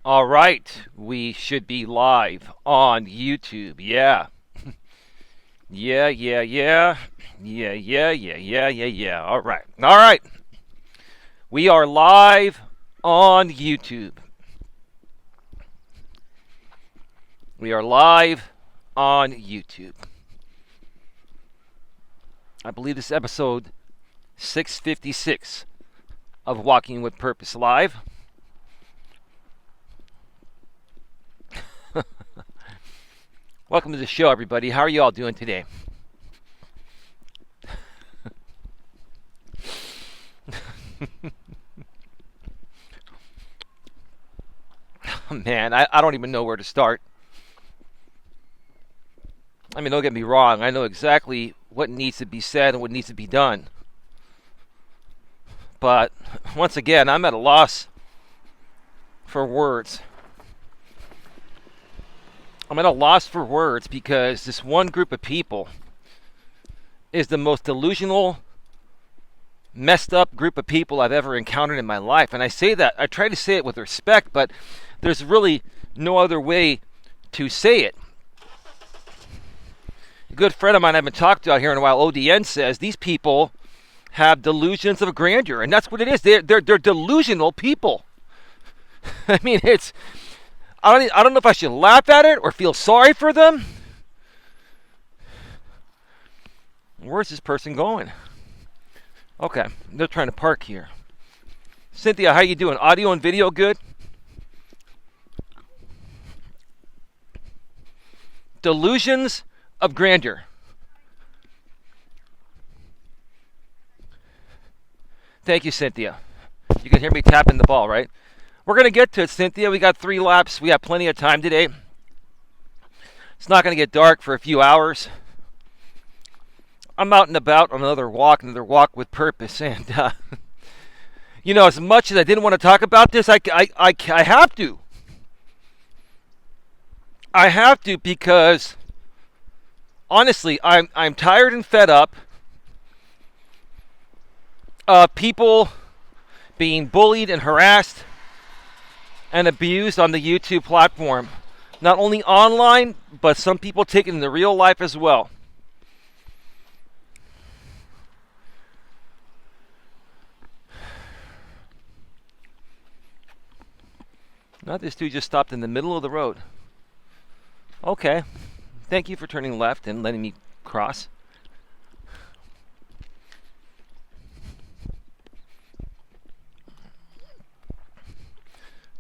All right, we should be live on YouTube. Yeah. Yeah, yeah, yeah. Yeah, yeah, yeah, yeah, yeah, yeah. All right. All right. We are live on YouTube. We are live on YouTube. I believe this is episode 656 of Walking with Purpose Live. Welcome to the show, everybody. How are you all doing today? Man, I don't even know where to start. I mean, don't get me wrong. I know exactly what needs to be said and what needs to be done. But once again, I'm at a loss for words. I'm at a loss for words because this one group of people is the most delusional, messed up group of people I've ever encountered in my life. And I say that, I try to say it with respect, but there's really no other way to say it. A good friend of mine I haven't talked to out here in a while, ODN, says these people have delusions of grandeur, and that's what it is. They're delusional people. I mean, I don't know if I should laugh at it or feel sorry for them. Where's this person going? Okay, they're trying to park here. Cynthia, how you doing? Audio and video good? Delusions of grandeur. Thank you, Cynthia. You can hear me tapping the ball, right? We're going to get to it, Cynthia. We got 3 laps. We have plenty of time today. It's not going to get dark for a few hours. I'm out and about on another walk with purpose. And, as much as I didn't want to talk about this, I have to. I have to because, honestly, I'm tired and fed up of people being bullied and harassed and abused on the YouTube platform. Not only online, but some people take it into real life as well. Not this dude just stopped in the middle of the road. Okay. Thank you for turning left and letting me cross.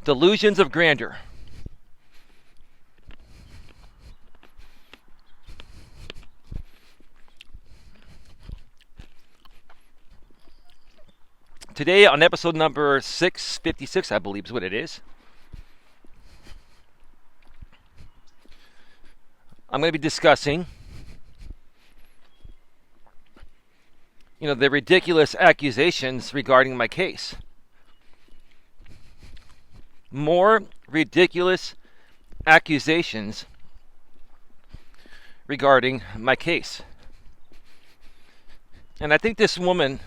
Delusions of grandeur. Today on episode number 656, I believe is what it is, I'm going to be discussing, the ridiculous accusations regarding my case. More ridiculous accusations regarding my case. And I think this woman,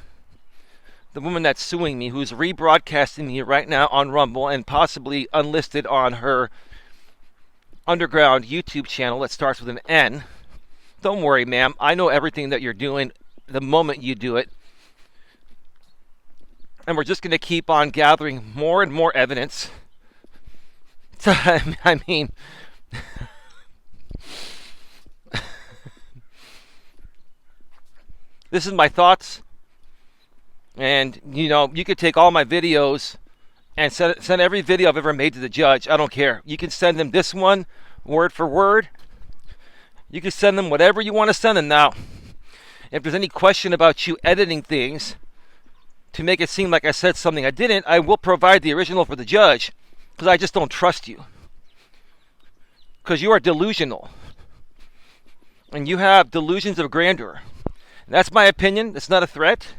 the woman that's suing me, who's rebroadcasting me right now on Rumble and possibly unlisted on her underground YouTube channel that starts with an N. Don't worry, ma'am. I know everything that you're doing the moment you do it. And we're just going to keep on gathering more and more evidence. I mean, this is my thoughts. And, you could take all my videos and send every video I've ever made to the judge. I don't care. You can send them this one, word for word. You can send them whatever you want to send them now. If there's any question about you editing things to make it seem like I said something I didn't, I will provide the original for the judge. Because I just don't trust you. Because you are delusional. And you have delusions of grandeur. And that's my opinion. It's not a threat.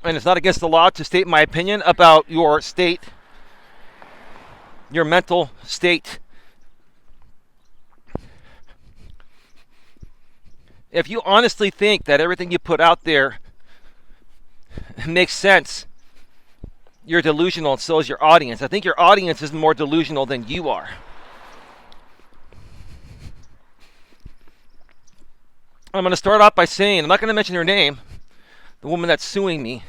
And it's not against the law to state my opinion about your state, your mental state. If you honestly think that everything you put out there makes sense, You're delusional, and so is your audience. I think your audience is more delusional than you are. I'm going to start off by saying, I'm not going to mention her name, the woman that's suing me.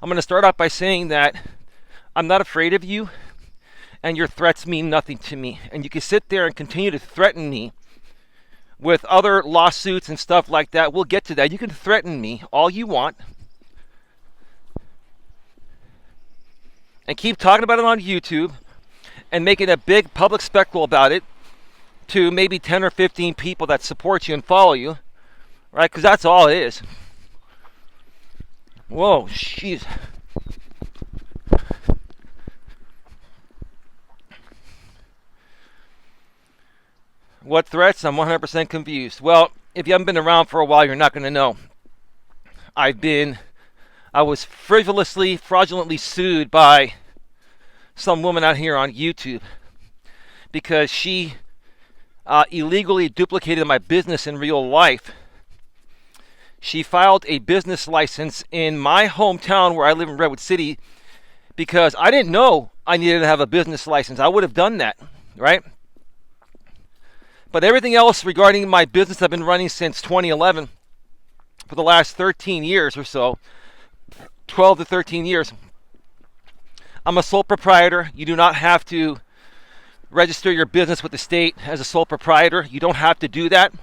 I'm going to start off by saying that I'm not afraid of you, and your threats mean nothing to me. And you can sit there and continue to threaten me with other lawsuits and stuff like that. We'll get to that. You can threaten me all you want. And keep talking about it on YouTube and making a big public spectacle about it to maybe 10 or 15 people that support you and follow you, right? Because that's all it is. Whoa, jeez. What threats? I'm 100% confused. Well, if you haven't been around for a while, you're not going to know. I was frivolously, fraudulently sued by some woman out here on YouTube because she illegally duplicated my business in real life. She filed a business license in my hometown where I live in Redwood City because I didn't know I needed to have a business license. I would have done that, right? But everything else regarding my business I've been running since 2011 for the last 13 years or so, 12 to 13 years. I'm a sole proprietor. You do not have to register your business with the state as a sole proprietor. You don't have to do that.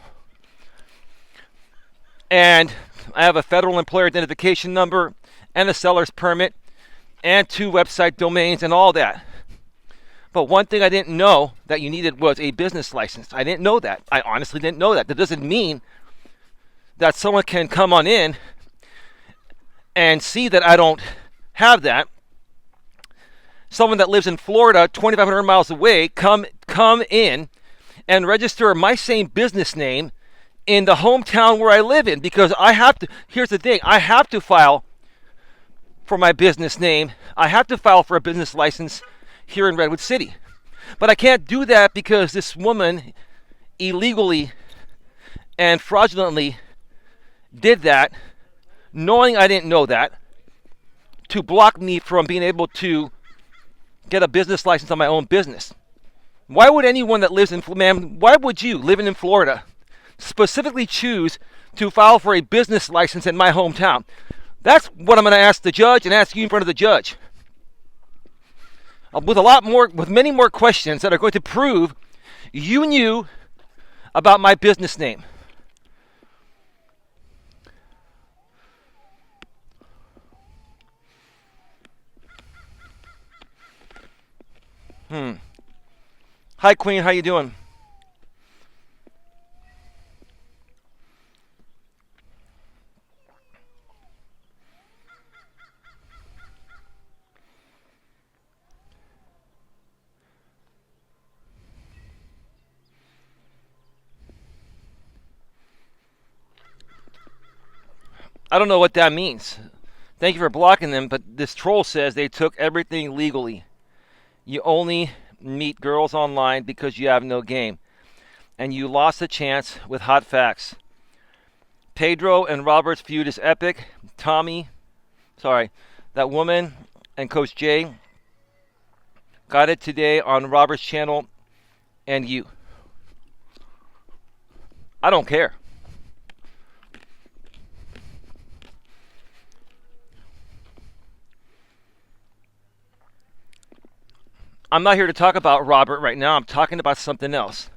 And I have a federal employer identification number and a seller's permit and 2 website domains and all that. But one thing I didn't know that you needed was a business license. I didn't know that. I honestly didn't know that. That doesn't mean that someone can come on in and see that I don't have that. Someone that lives in Florida, 2,500 miles away, come in and register my same business name in the hometown where I live in, because I have to. Here's the thing: I have to file for my business name. I have to file for a business license here in Redwood City, but I can't do that because this woman illegally and fraudulently did that, knowing I didn't know that, to block me from being able to get a business license on my own business. Why would anyone that lives in, why would you living in Florida specifically choose to file for a business license in my hometown? That's what I'm going to ask the judge and ask you in front of the judge. With many more questions that are going to prove you knew about my business name. Hi, Queen. How you doing? I don't know what that means. Thank you for blocking them, but this troll says they took everything legally. You only meet girls online because you have no game. And you lost a chance with hot facts. Pedro and Robert's feud is epic. That woman and Coach J got it today on Robert's channel and you. I don't care. I'm not here to talk about Robert right now. I'm talking about something else.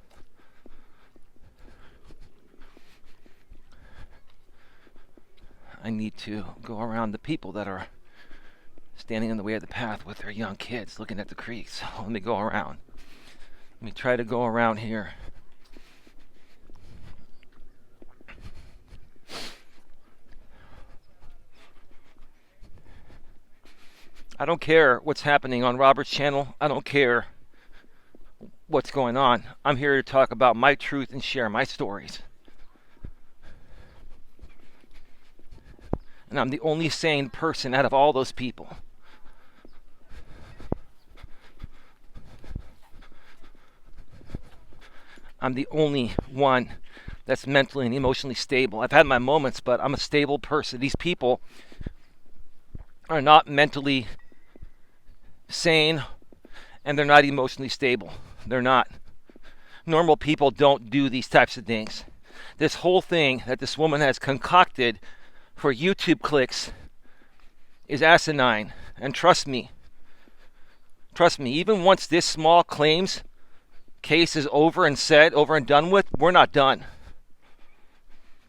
I need to go around the people that are standing in the way of the path with their young kids looking at the creek. So let me go around. Let me try to go around here. I don't care what's happening on Robert's channel. I don't care what's going on. I'm here to talk about my truth and share my stories. And I'm the only sane person out of all those people. I'm the only one that's mentally and emotionally stable. I've had my moments, but I'm a stable person. These people are not mentally sane, and they're not emotionally stable. They're not. Normal people don't do these types of things. This whole thing that this woman has concocted for YouTube clicks is asinine. And trust me, even once this small claims case is over and done with, we're not done.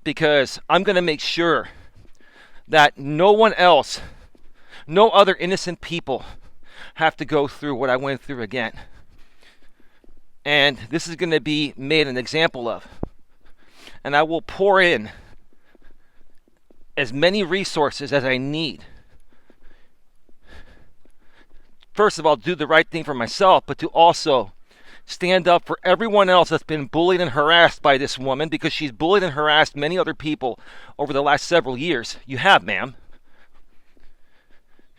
Because I'm going to make sure that no one else, no other innocent people have to go through what I went through again. And this is going to be made an example of. And I will pour in as many resources as I need. First of all, do the right thing for myself, but to also stand up for everyone else that's been bullied and harassed by this woman, because she's bullied and harassed many other people over the last several years. You have, ma'am.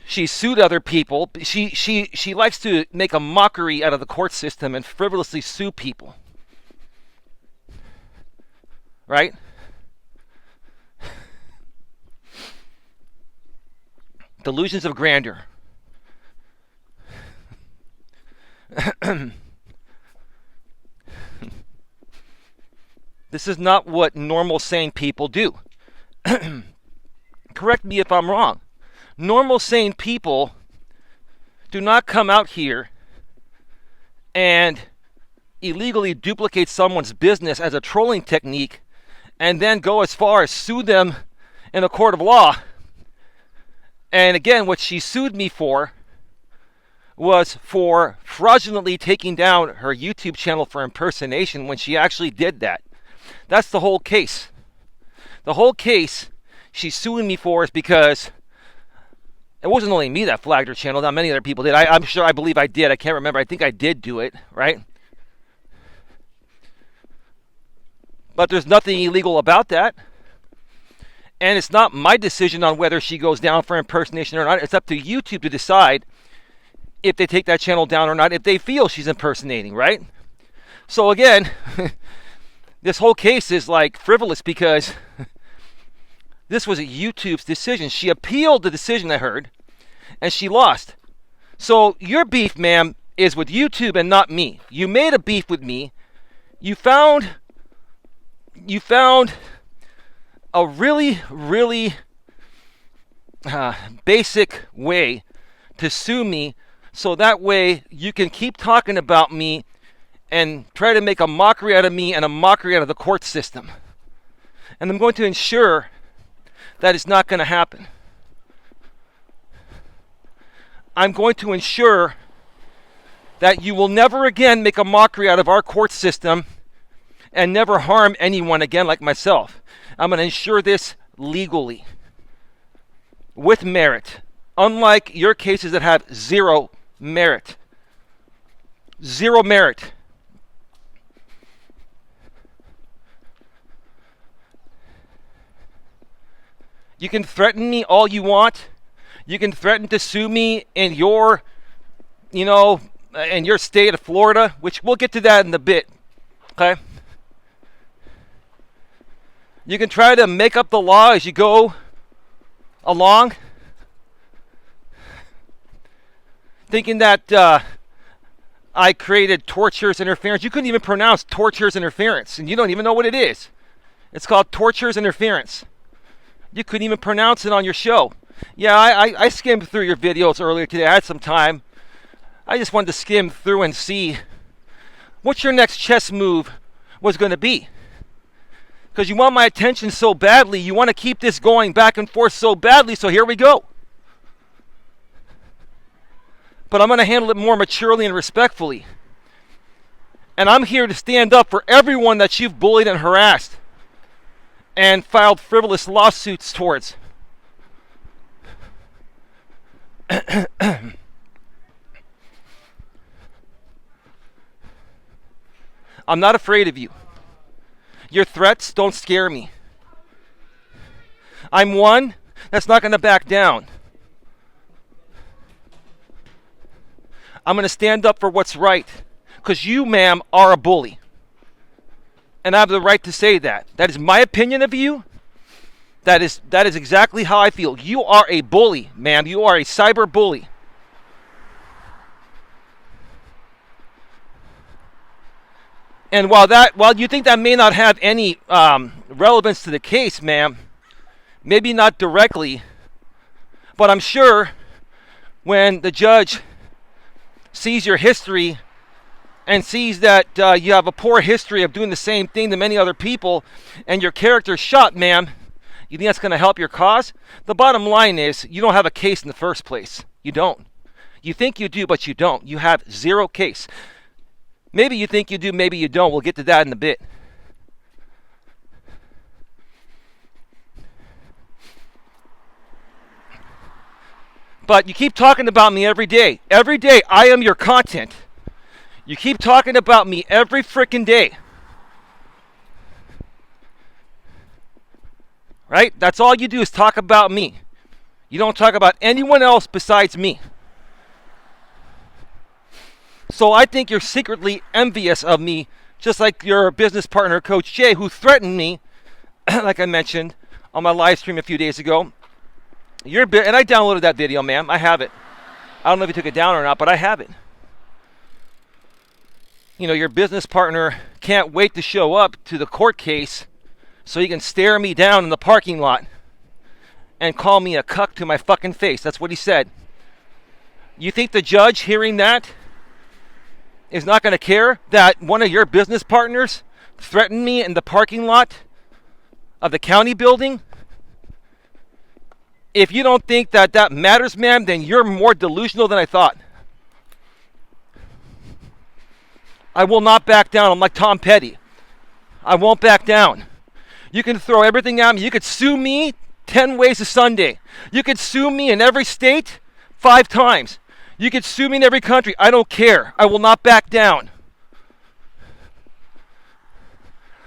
She's sued other people. She likes to make a mockery out of the court system and frivolously sue people. Right? Delusions of grandeur. This is not what normal sane people do. Correct me if I'm wrong. Normal sane people do not come out here and illegally duplicate someone's business as a trolling technique and then go as far as sue them in a court of law. And again, what she sued me for was for fraudulently taking down her YouTube channel for impersonation when she actually did that. That's the whole case. The whole case she's suing me for is because it wasn't only me that flagged her channel. Not many other people did. I believe I did. I can't remember. I think I did do it, right? But there's nothing illegal about that. And it's not my decision on whether she goes down for impersonation or not. It's up to YouTube to decide if they take that channel down or not, if they feel she's impersonating, right? So again, this whole case is like frivolous because this was YouTube's decision. She appealed the decision, I heard, and she lost. So your beef, ma'am, is with YouTube and not me. You made a beef with me. You found a really, really basic way to sue me, so that way you can keep talking about me and try to make a mockery out of me and a mockery out of the court system. And I'm going to ensure that it's not going to happen. I'm going to ensure that you will never again make a mockery out of our court system and never harm anyone again like myself. I'm going to ensure this legally, with merit, unlike your cases that have zero merit. Zero merit. You can threaten me all you want. You can threaten to sue me in your, in your state of Florida, which we'll get to that in a bit. Okay? You can try to make up the law as you go along, thinking that I created tortures interference. You couldn't even pronounce tortures interference, and you don't even know what it is. It's called tortures interference. You couldn't even pronounce it on your show. Yeah, I skimmed through your videos earlier today. I had some time. I just wanted to skim through and see what your next chess move was going to be. Because you want my attention so badly. You want to keep this going back and forth so badly. So here we go. But I'm going to handle it more maturely and respectfully. And I'm here to stand up for everyone that you've bullied and harassed and filed frivolous lawsuits towards. I'm not afraid of you. Your threats don't scare me. I'm one that's not going to back down. I'm going to stand up for what's right. Because you, ma'am, are a bully. And I have the right to say that. That is my opinion of you. That is exactly how I feel. You are a bully, ma'am. You are a cyber bully. And while you think that may not have any relevance to the case, ma'am, maybe not directly, but I'm sure when the judge sees your history and sees that you have a poor history of doing the same thing to many other people and your character's shot, ma'am, you think that's going to help your cause? The bottom line is you don't have a case in the first place. You don't. You think you do, but you don't. You have zero case. Maybe you think you do, maybe you don't. We'll get to that in a bit. But you keep talking about me every day. Every day, I am your content. You keep talking about me every freaking day. Right? That's all you do is talk about me. You don't talk about anyone else besides me. So I think you're secretly envious of me, just like your business partner, Coach Jay, who threatened me, like I mentioned on my live stream a few days ago. And I downloaded that video, ma'am. I have it. I don't know if you took it down or not, but I have it. You know, your business partner can't wait to show up to the court case so he can stare me down in the parking lot and call me a cuck to my fucking face. That's what he said. You think the judge hearing that is not going to care that one of your business partners threatened me in the parking lot of the county building? If you don't think that that matters, ma'am, then you're more delusional than I thought. I will not back down. I'm like Tom Petty. I won't back down. You can throw everything at me. You could sue me 10 ways to Sunday. You could sue me in every state 5 times. You could sue me in every country. I don't care. I will not back down.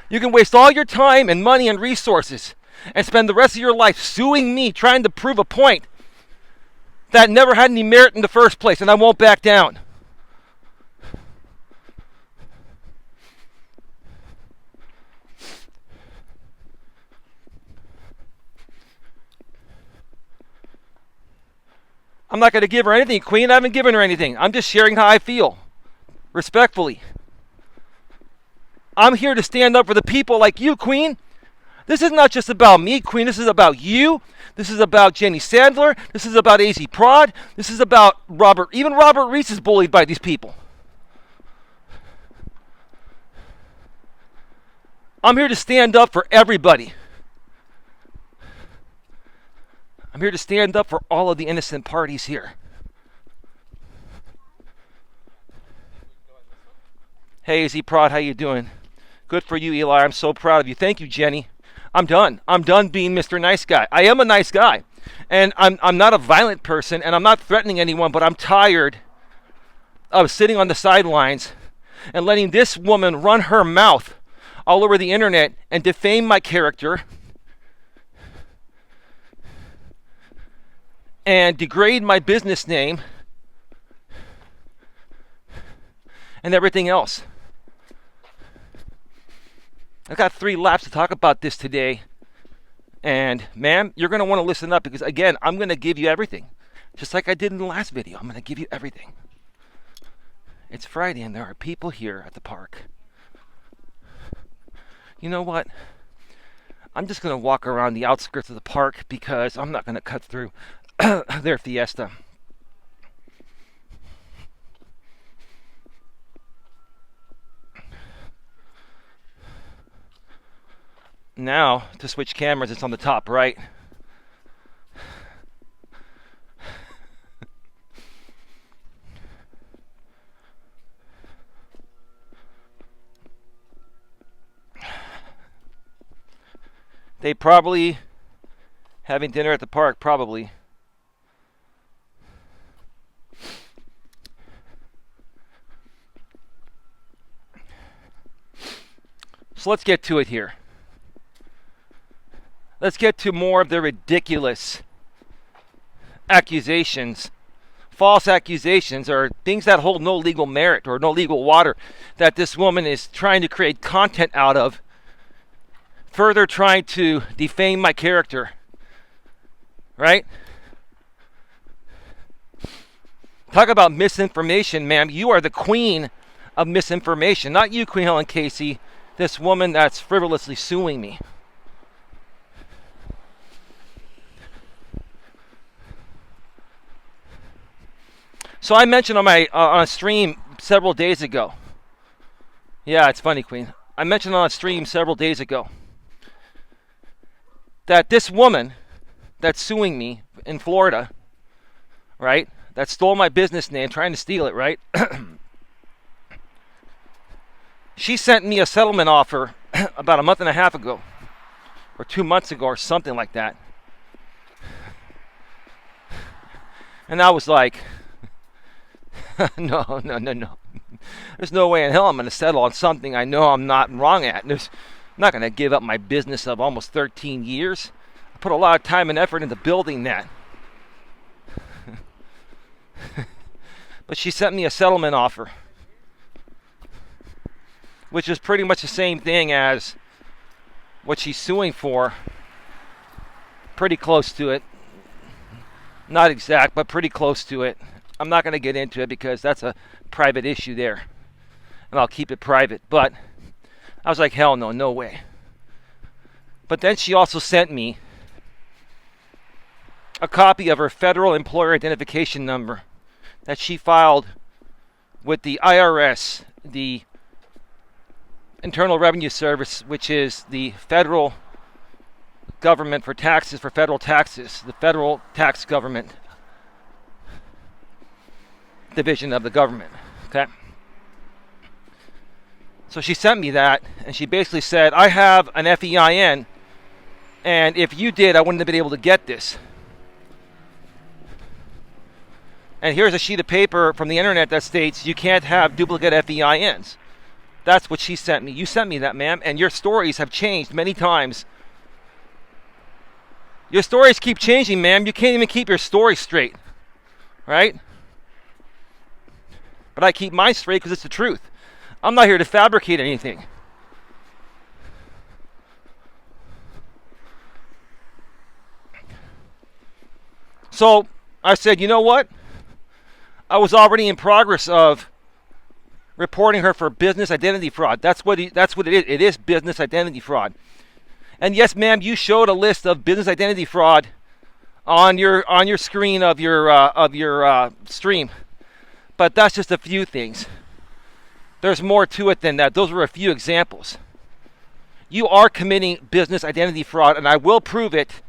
You can waste all your time and money and resources and spend the rest of your life suing me, trying to prove a point that never had any merit in the first place, and I won't back down. I'm not going to give her anything, Queen. I haven't given her anything. I'm just sharing how I feel, respectfully. I'm here to stand up for the people like you, Queen. This is not just about me, Queen. This is about you. This is about Jenny Sandler. This is about AZ Prod. This is about Robert. Even Robert Reese is bullied by these people. I'm here to stand up for everybody. I'm here to stand up for all of the innocent parties here. Hey, AZ Prod, how you doing? Good for you, Eli. I'm so proud of you. Thank you, Jenny. I'm done. I'm done being Mr. Nice Guy. I am a nice guy. And I'm not a violent person, and I'm not threatening anyone, but I'm tired of sitting on the sidelines and letting this woman run her mouth all over the internet and defame my character and degrade my business name and everything else. I've got 3 laps to talk about this today. And, ma'am, you're going to want to listen up because, again, I'm going to give you everything. Just like I did in the last video. I'm going to give you everything. It's Friday and there are people here at the park. You know what? I'm just going to walk around the outskirts of the park because I'm not going to cut through their fiesta. Now, to switch cameras, it's on the top right. They probably having dinner at the park, probably. So let's get to it here. Let's get to more of the ridiculous accusations. False accusations or things that hold no legal merit or no legal water that this woman is trying to create content out of, further trying to defame my character. Right? Talk about misinformation, ma'am. You are the queen of misinformation. Not you, Queen Helen Casey, this woman that's frivolously suing me. So I mentioned on a stream several days ago. Yeah, it's funny, Queen. I mentioned on a stream several days ago that this woman that's suing me in Florida, right, that stole my business name, trying to steal it, right? She sent me a settlement offer about a month and a half ago, or 2 months ago, or something like that. And I was like, no. There's no way in hell I'm going to settle on something I know I'm not wrong at. I'm not going to give up my business of almost 13 years. I put a lot of time and effort into building that. But she sent me a settlement offer, which is pretty much the same thing as what she's suing for. Pretty close to it. Not exact, but pretty close to it. I'm not going to get into it because that's a private issue there. And I'll keep it private. But I was like, hell no, no way. But then she also sent me a copy of her federal employer identification number that she filed with the IRS, the Internal Revenue Service, which is the federal government for taxes, for federal taxes, the federal tax government division of the government. Okay. So she sent me that, and she basically said, I have an FEIN, and if you did, I wouldn't have been able to get this. And here's a sheet of paper from the internet that states you can't have duplicate FEINs. That's what she sent me. You sent me that, ma'am, and your stories have changed many times. Your stories keep changing, ma'am. You can't even keep your story straight, right? But I keep mine straight because it's the truth. I'm not here to fabricate anything. So I said, you know what? I was already in progress of reporting her for business identity fraud. That's what it is. It is business identity fraud. And yes, ma'am, you showed a list of business identity fraud on your screen of your stream. But that's just a few things. There's more to it than that. Those were a few examples. You are committing business identity fraud, and I will prove it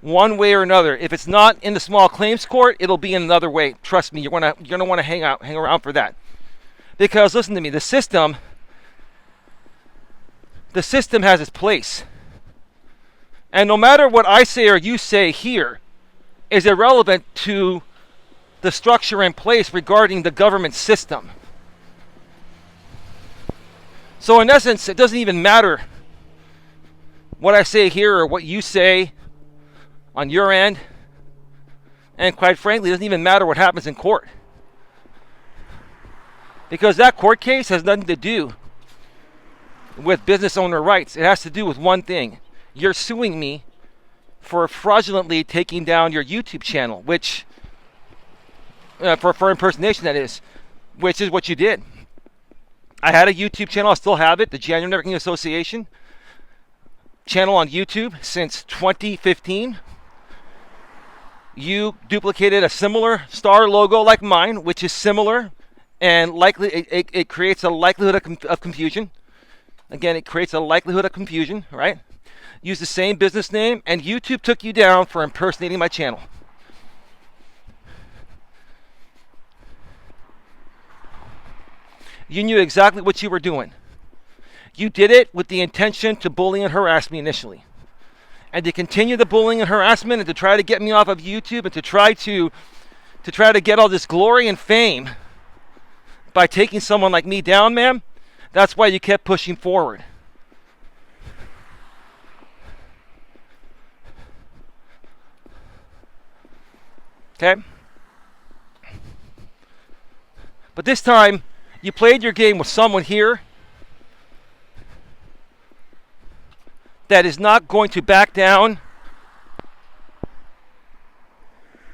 one way or another. If it's not in the small claims court, it'll be in another way. Trust me, you're gonna want to hang around for that. Because listen to me, the system has its place. And no matter what I say or you say here is irrelevant to the structure in place regarding the government system. So in essence, it doesn't even matter what I say here or what you say on your end. And quite frankly, it doesn't even matter what happens in court. Because that court case has nothing to do with business owner rights. It has to do with one thing. You're suing me for fraudulently taking down your YouTube channel, which, for impersonation that is, which is what you did. I had a YouTube channel, I still have it, the January Networking Association channel on YouTube since 2015. You duplicated a similar star logo like mine, which is similar, and likely it creates a likelihood of confusion. Again, it creates a likelihood of confusion, right? Use the same business name, and YouTube took you down for impersonating my channel. You knew exactly what you were doing. You did it with the intention to bully and harass me initially. And to continue the bullying and harassment and to try to get me off of YouTube and to try to get all this glory and fame by taking someone like me down, ma'am, that's why you kept pushing forward. Okay? But this time, you played your game with someone here that is not going to back down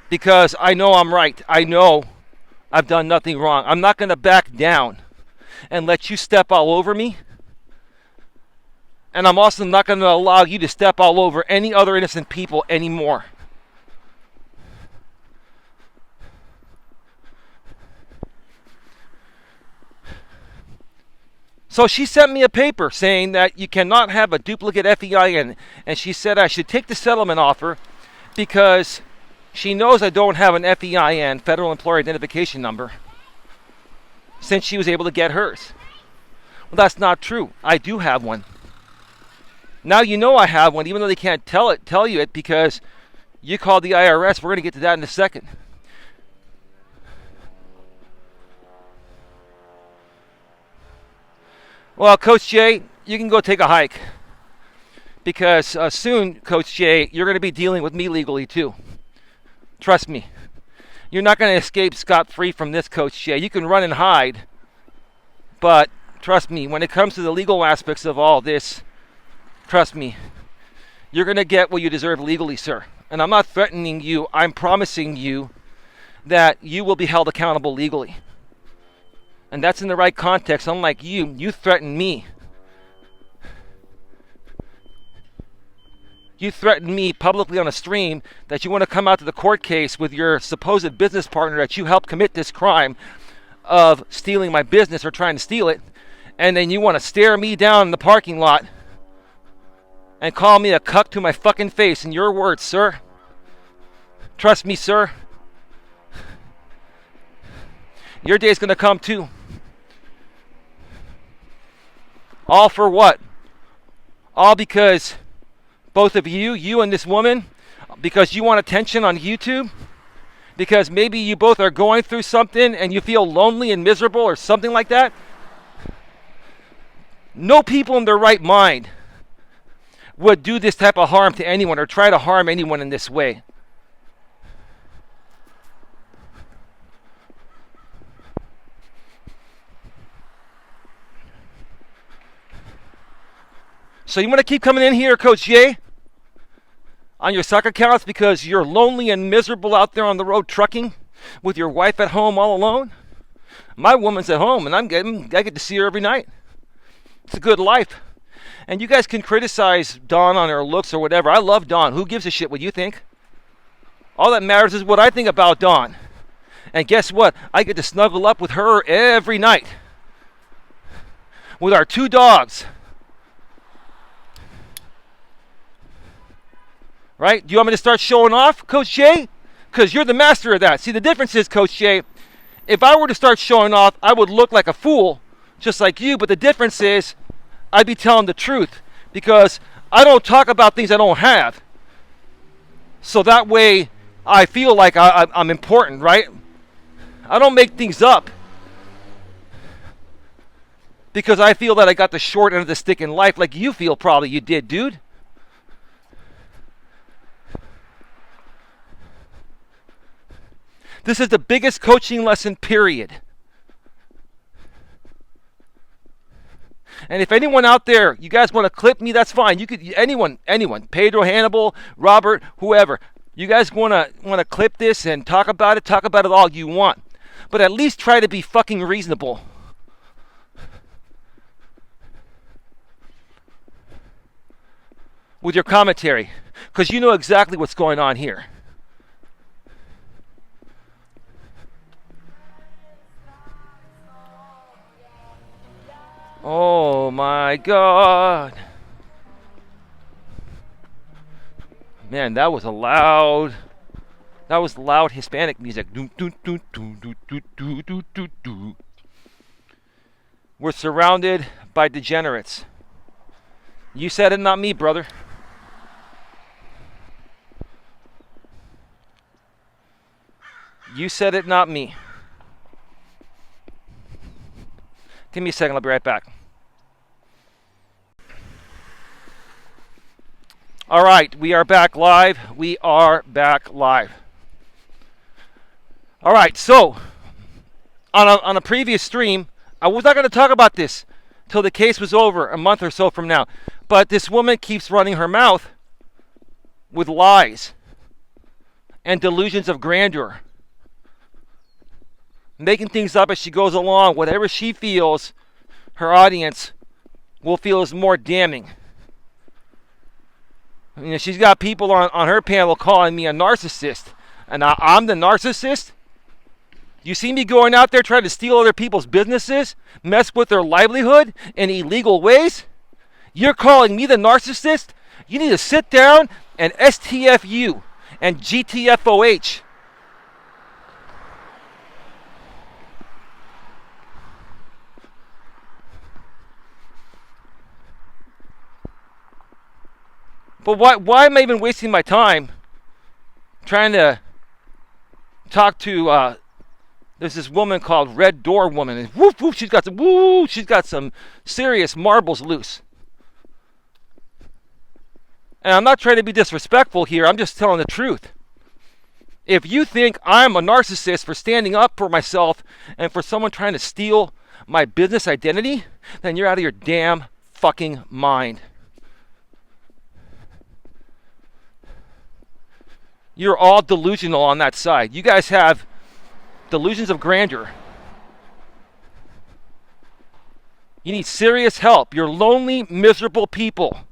because I know I'm right. I know I've done nothing wrong. I'm not going to back down. and let you step all over me. And I'm also not going to allow you to step all over any other innocent people anymore. So she sent me a paper saying that you cannot have a duplicate FEIN. And she said I should take the settlement offer because she knows I don't have an FEIN, Federal Employer Identification Number, since she was able to get hers. Well, that's not true. I do have one. Now you know I have one, even though they can't tell you it because you called the IRS. We're going to get to that in a second. Well, Coach Jay, you can go take a hike because soon, Coach Jay, you're going to be dealing with me legally too. Trust me. You're not going to escape scot-free from this, Coach Jay. You can run and hide, but trust me, when it comes to the legal aspects of all this, trust me, you're going to get what you deserve legally, sir. And I'm not threatening you. I'm promising you that you will be held accountable legally. And that's in the right context. Unlike you threatened me. You threatened me publicly on a stream that you want to come out to the court case with your supposed business partner that you helped commit this crime of stealing my business or trying to steal it. And then you want to stare me down in the parking lot and call me a cuck to my fucking face in your words, sir. Trust me, sir. Your day's going to come too. All for what? All because both of you and this woman, because you want attention on YouTube, because maybe you both are going through something and you feel lonely and miserable or something like that. No people in their right mind would do this type of harm to anyone or try to harm anyone in this way. So you want to keep coming in here, Coach Jay, on your suck accounts because you're lonely and miserable out there on the road trucking with your wife at home all alone? My woman's at home and I get to see her every night. It's a good life. And you guys can criticize Dawn on her looks or whatever. I love Dawn. Who gives a shit what you think? All that matters is what I think about Dawn. And guess what? I get to snuggle up with her every night. With our 2 dogs. Right? Do you want me to start showing off, Coach Jay? Because you're the master of that. See, the difference is, Coach Jay, if I were to start showing off, I would look like a fool, just like you. But the difference is, I'd be telling the truth. Because I don't talk about things I don't have. So that way, I feel like I'm important, right? I don't make things up. Because I feel that I got the short end of the stick in life, like you feel probably you did, dude. This is the biggest coaching lesson, period. And if anyone out there, you guys want to clip me, that's fine. You could, anyone, Pedro, Hannibal, Robert, whoever. You guys want to clip this and talk about it all you want. But at least try to be fucking reasonable. With your commentary. Because you know exactly what's going on here. Oh my God. Man, that was loud Hispanic music. We're surrounded by degenerates. You said it, not me, brother. You said it, not me. Give me a second, I'll be right back. All right, we are back live. All right, so on a previous stream, I was not going to talk about this till the case was over a month or so from now. But this woman keeps running her mouth with lies and delusions of grandeur. Making things up as she goes along, whatever she feels her audience will feel is more damning. You know, she's got people on her panel calling me a narcissist. And I'm the narcissist? You see me going out there trying to steal other people's businesses, mess with their livelihood in illegal ways? You're calling me the narcissist? You need to sit down and STFU and GTFOH. But why am I even wasting my time trying to talk to there's this woman called Red Door Woman, and whoop whoop, she's got some serious marbles loose. And I'm not trying to be disrespectful here, I'm just telling the truth. If you think I'm a narcissist for standing up for myself and for someone trying to steal my business identity, then you're out of your damn fucking mind. You're all delusional on that side. You guys have delusions of grandeur. You need serious help. You're lonely, miserable people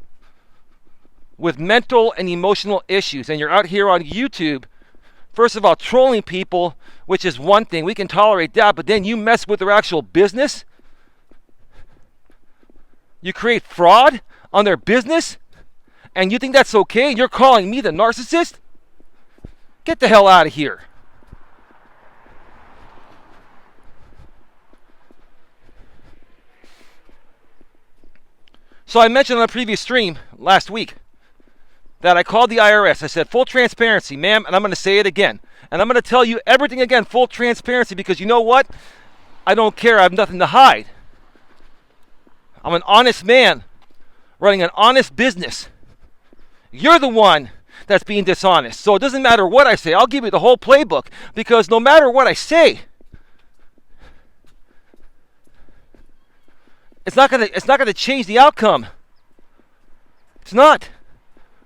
with mental and emotional issues, and you're out here on YouTube, first of all, trolling people, which is one thing. We can tolerate that, but then you mess with their actual business. You create fraud on their business, and you think that's okay, and you're calling me the narcissist? Get the hell out of here. So I mentioned on a previous stream last week that I called the IRS. I said, full transparency, ma'am, and I'm going to say it again. And I'm going to tell you everything again, full transparency, because you know what? I don't care. I have nothing to hide. I'm an honest man running an honest business. You're the one that's being dishonest. So it doesn't matter what I say. I'll give you the whole playbook, because no matter what I say, it's not gonna change the outcome. It's not.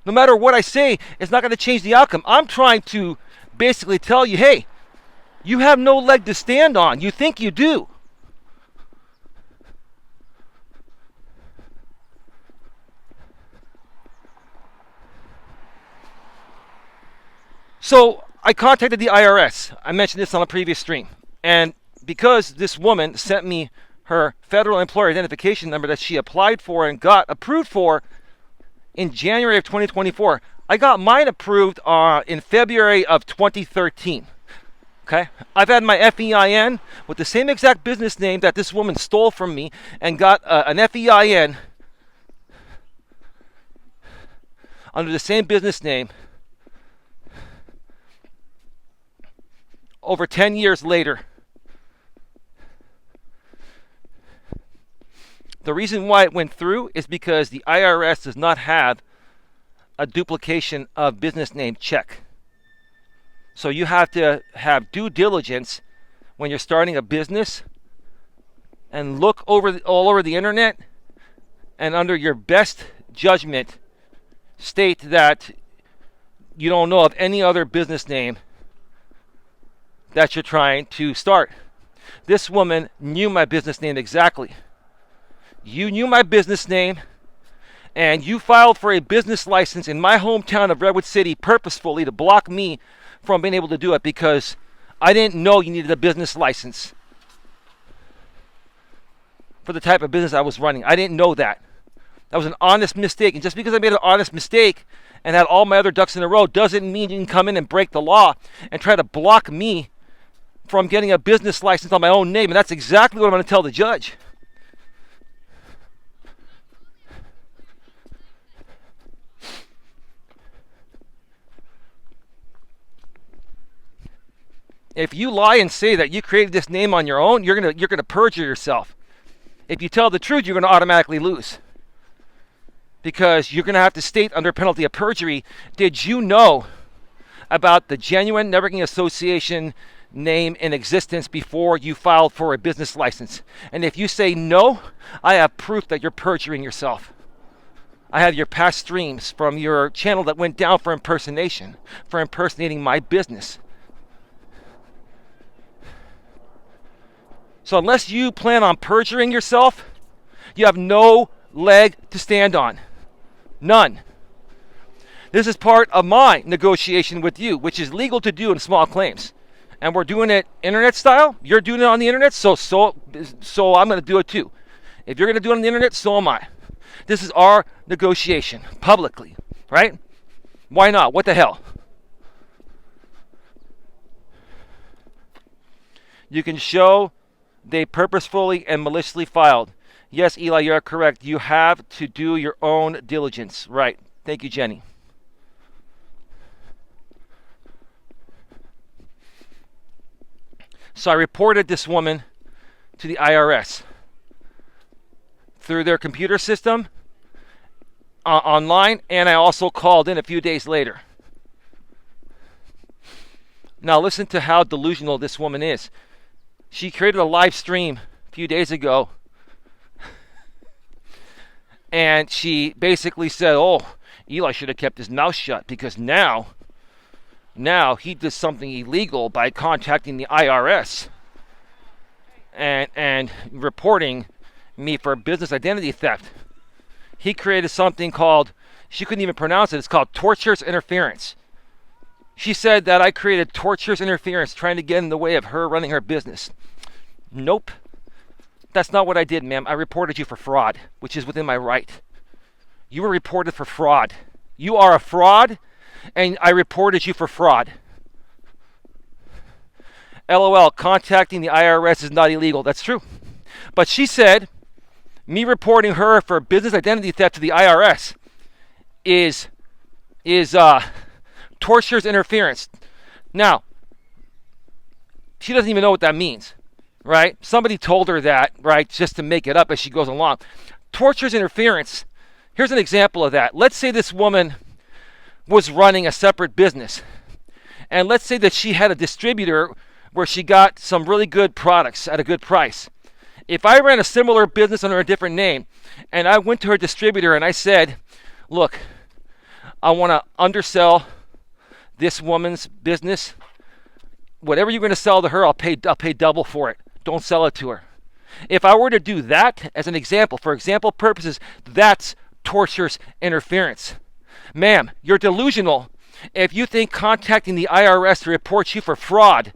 No matter what I say, it's not gonna change the outcome. I'm trying to basically tell you, hey, you have no leg to stand on. You think you do. So I contacted the IRS. I mentioned this on a previous stream. And because this woman sent me her federal employer identification number that she applied for and got approved for in January of 2024, I got mine approved in February of 2013. Okay? I've had my FEIN with the same exact business name that this woman stole from me and got an FEIN under the same business name over 10 years later. The reason why it went through is because the IRS does not have a duplication of business name check. So you have to have due diligence when you're starting a business and look all over the internet, and under your best judgment state that you don't know of any other business name that you're trying to start. This woman knew my business name exactly. You knew my business name, and you filed for a business license in my hometown of Redwood City purposefully to block me from being able to do it, because I didn't know you needed a business license for the type of business I was running. I didn't know that. That was an honest mistake. And just because I made an honest mistake and had all my other ducks in a row doesn't mean you can come in and break the law and try to block me from getting a business license on my own name. And that's exactly what I'm going to tell the judge. If you lie and say that you created this name on your own, you're gonna perjure yourself. If you tell the truth, you're gonna automatically lose, because you're gonna have to state under penalty of perjury, did you know about the genuine networking association name in existence before you filed for a business license? And if you say no, I have proof that you're perjuring yourself. I have your past streams from your channel that went down for impersonation, for impersonating my business. So unless you plan on perjuring yourself, You have no leg to stand on. None. This is part of my negotiation with you, which is legal to do in small claims. And we're doing it internet style. You're doing it on the internet, so I'm going to do it too. If you're going to do it on the internet, so am I. This is our negotiation, publicly, right? Why not? What the hell? You can show they purposefully and maliciously filed. Yes, Eli, you're correct. You have to do your own diligence. Right. Thank you, Jenny. So I reported this woman to the IRS through their computer system online, and I also called in a few days later. Now listen to how delusional this woman is. She created a live stream a few days ago, and she basically said, oh, Eli should have kept his mouth shut because now he did something illegal by contacting the IRS and reporting me for business identity theft. He created something called, she couldn't even pronounce it, it's called tortious interference. She said that I created tortious interference trying to get in the way of her running her business. Nope. That's not what I did, ma'am. I reported you for fraud, which is within my right. You were reported for fraud. You are a fraud, and I reported you for fraud. LOL, contacting the IRS is not illegal. That's true. But she said me reporting her for business identity theft to the IRS is tortious interference. Now, she doesn't even know what that means, right? Somebody told her that, right, just to make it up as she goes along. Tortious interference, here's an example of that. Let's say this woman was running a separate business, and let's say that she had a distributor where she got some really good products at a good price. If I ran a similar business under a different name, and I went to her distributor and I said, look, I want to undersell this woman's business. Whatever you're going to sell to her, I'll pay double for it. Don't sell it to her. If I were to do that as an example, for example purposes, that's tortious interference. Ma'am, you're delusional if you think contacting the IRS to report you for fraud,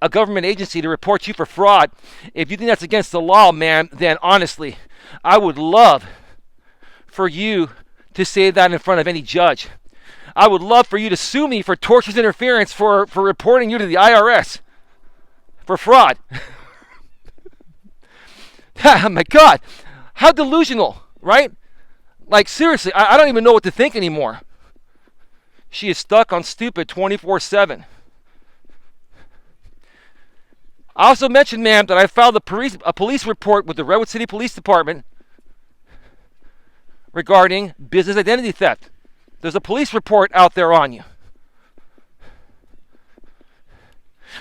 a government agency to report you for fraud, if you think that's against the law, ma'am, then honestly, I would love for you to say that in front of any judge. I would love for you to sue me for tortious interference for reporting you to the IRS for fraud. Oh my God, how delusional, right? Like seriously, I don't even know what to think anymore. She is stuck on stupid 24/7. I also mentioned, ma'am, that I filed a police report with the Redwood City Police Department regarding business identity theft. There's a police report out there on you.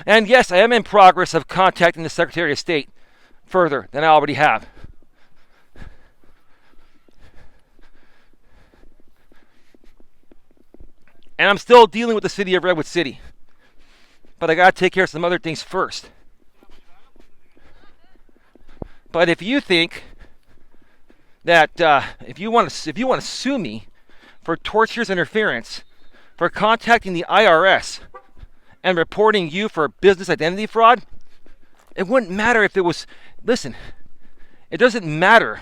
And yes, I am in progress of contacting the Secretary of State further than I already have. And I'm still dealing with the city of Redwood City. But I got to take care of some other things first. But if you think that if you want to sue me for tortious interference for contacting the IRS and reporting you for business identity fraud, it wouldn't matter if it was. Listen, it doesn't matter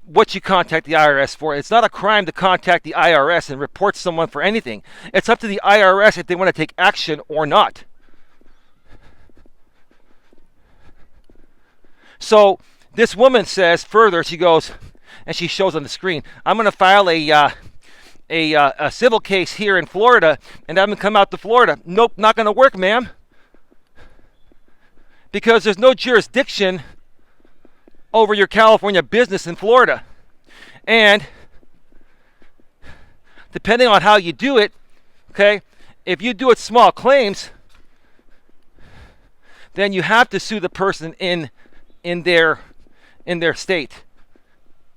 what you contact the IRS for. It's not a crime to contact the IRS and report someone for anything. It's up to the IRS if they want to take action or not. So this woman says further, she goes, and she shows on the screen, I'm going to file a civil case here in Florida, and I'm going to come out to Florida. Nope, not going to work, ma'am. Because there's no jurisdiction over your California business in Florida. And depending on how you do it, okay, if you do it small claims, then you have to sue the person in their state.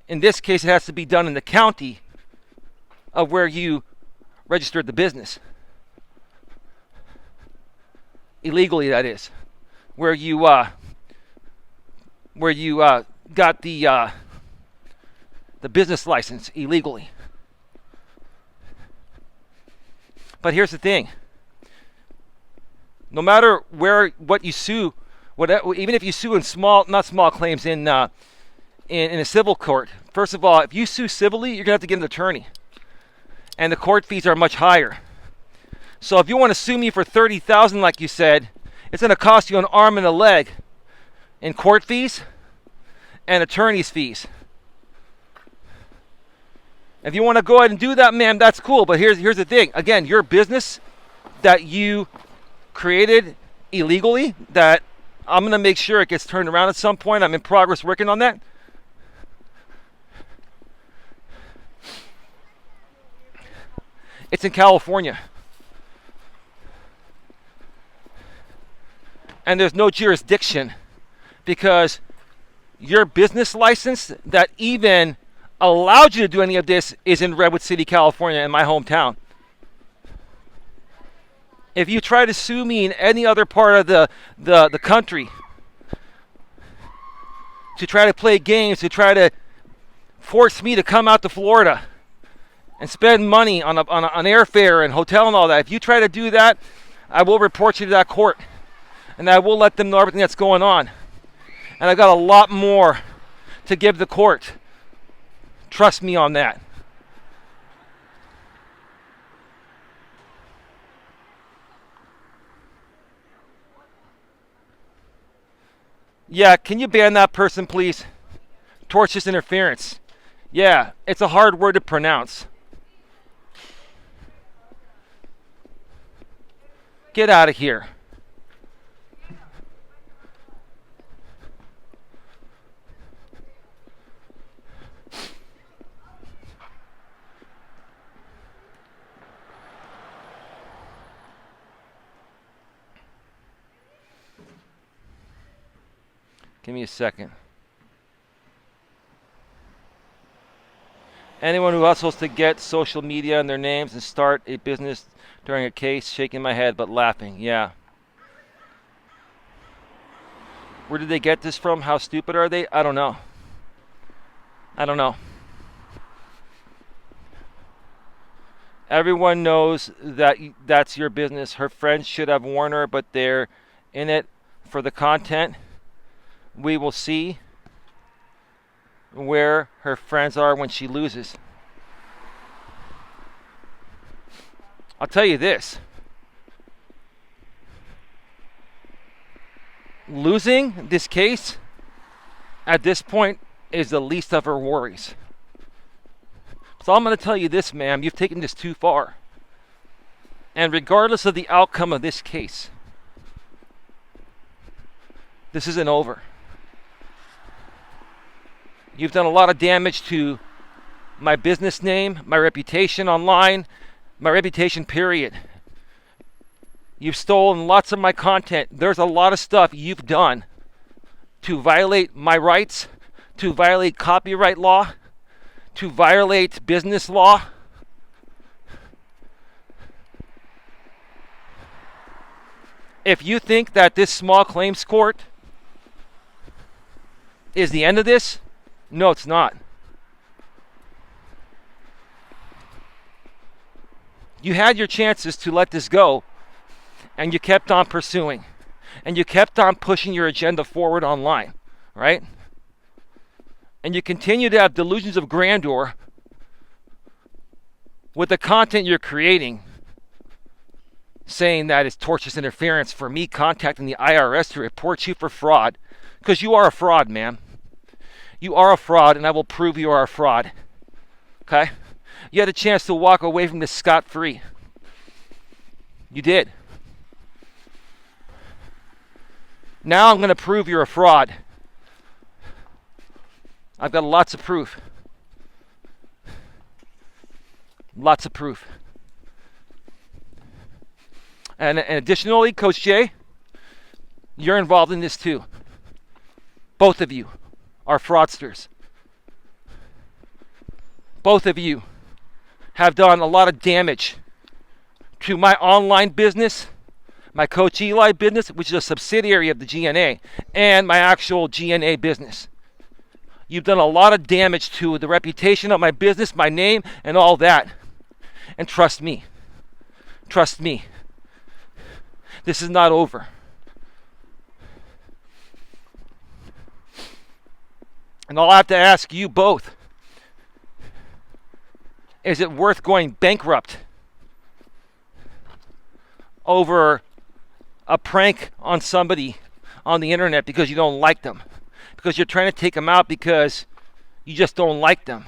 In this case, it has to be done in the county of where you registered the business. Illegally, that is. Where you where you got the business license illegally. But here's the thing. No matter what you sue, even if you sue in not small claims in a civil court, first of all, if you sue civilly, you're going to have to get an attorney. And the court fees are much higher. So if you want to sue me for $30,000, like you said, it's going to cost you an arm and a leg in court fees and attorney's fees. If you want to go ahead and do that, ma'am, that's cool. But here's the thing. Again, your business that you created illegally, that I'm going to make sure it gets turned around at some point. I'm in progress working on that. It's in California. And there's no jurisdiction because your business license that even allowed you to do any of this is in Redwood City, California, in my hometown. If you try to sue me in any other part of the country, to try to play games, to try to force me to come out to Florida and spend money on airfare and hotel and all that, if you try to do that, I will report you to that court. And I will let them know everything that's going on. And I've got a lot more to give the court. Trust me on that. Yeah, can you ban that person, please? Tortious interference. Yeah, it's a hard word to pronounce. Get out of here. Give me a second. Anyone who hustles to get social media in their names and start a business during a case, shaking my head but laughing. Yeah. Where did they get this from? How stupid are they? I don't know. Everyone knows that that's your business. Her friends should have warned her, but they're in it for the content. We will see where her friends are when she loses. I'll tell you this. Losing this case at this point is the least of her worries. So I'm going to tell you this, ma'am. You've taken this too far. And regardless of the outcome of this case, this isn't over. You've done a lot of damage to my business name, my reputation online, my reputation, period. You've stolen lots of my content. There's a lot of stuff you've done to violate my rights, to violate copyright law, to violate business law. If you think that this small claims court is the end of this, no, it's not. You had your chances to let this go, and you kept on pursuing, and you kept on pushing your agenda forward online, right? And you continue to have delusions of grandeur with the content you're creating, saying that it's tortious interference for me contacting the IRS to report you for fraud, because you are a fraud, ma'am. You are a fraud, and I will prove you are a fraud. Okay? You had a chance to walk away from this scot-free. You did. Now I'm going to prove you're a fraud. I've got lots of proof. Lots of proof. And additionally, Coach Jay, you're involved in this too. Both of you are fraudsters. Both of you have done a lot of damage to my online business, my Coach Eli business, which is a subsidiary of the GNA, and my actual GNA business. You've done a lot of damage to the reputation of my business, my name, and all that. And trust me. Trust me. This is not over. And I'll have to ask you both, is it worth going bankrupt over a prank on somebody on the internet because you don't like them? Because you're trying to take them out because you just don't like them,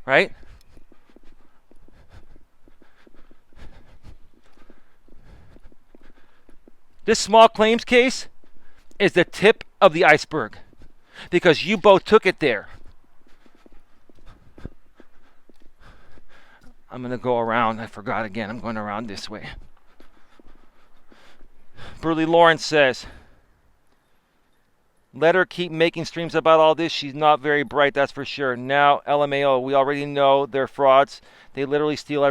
right? This small claims case is the tip of the iceberg because you both took it there. I'm going to go around. I forgot again. I'm going around this way. Burley Lawrence says, let her keep making streams about all this. She's not very bright, that's for sure. Now, LMAO, we already know they're frauds. They literally steal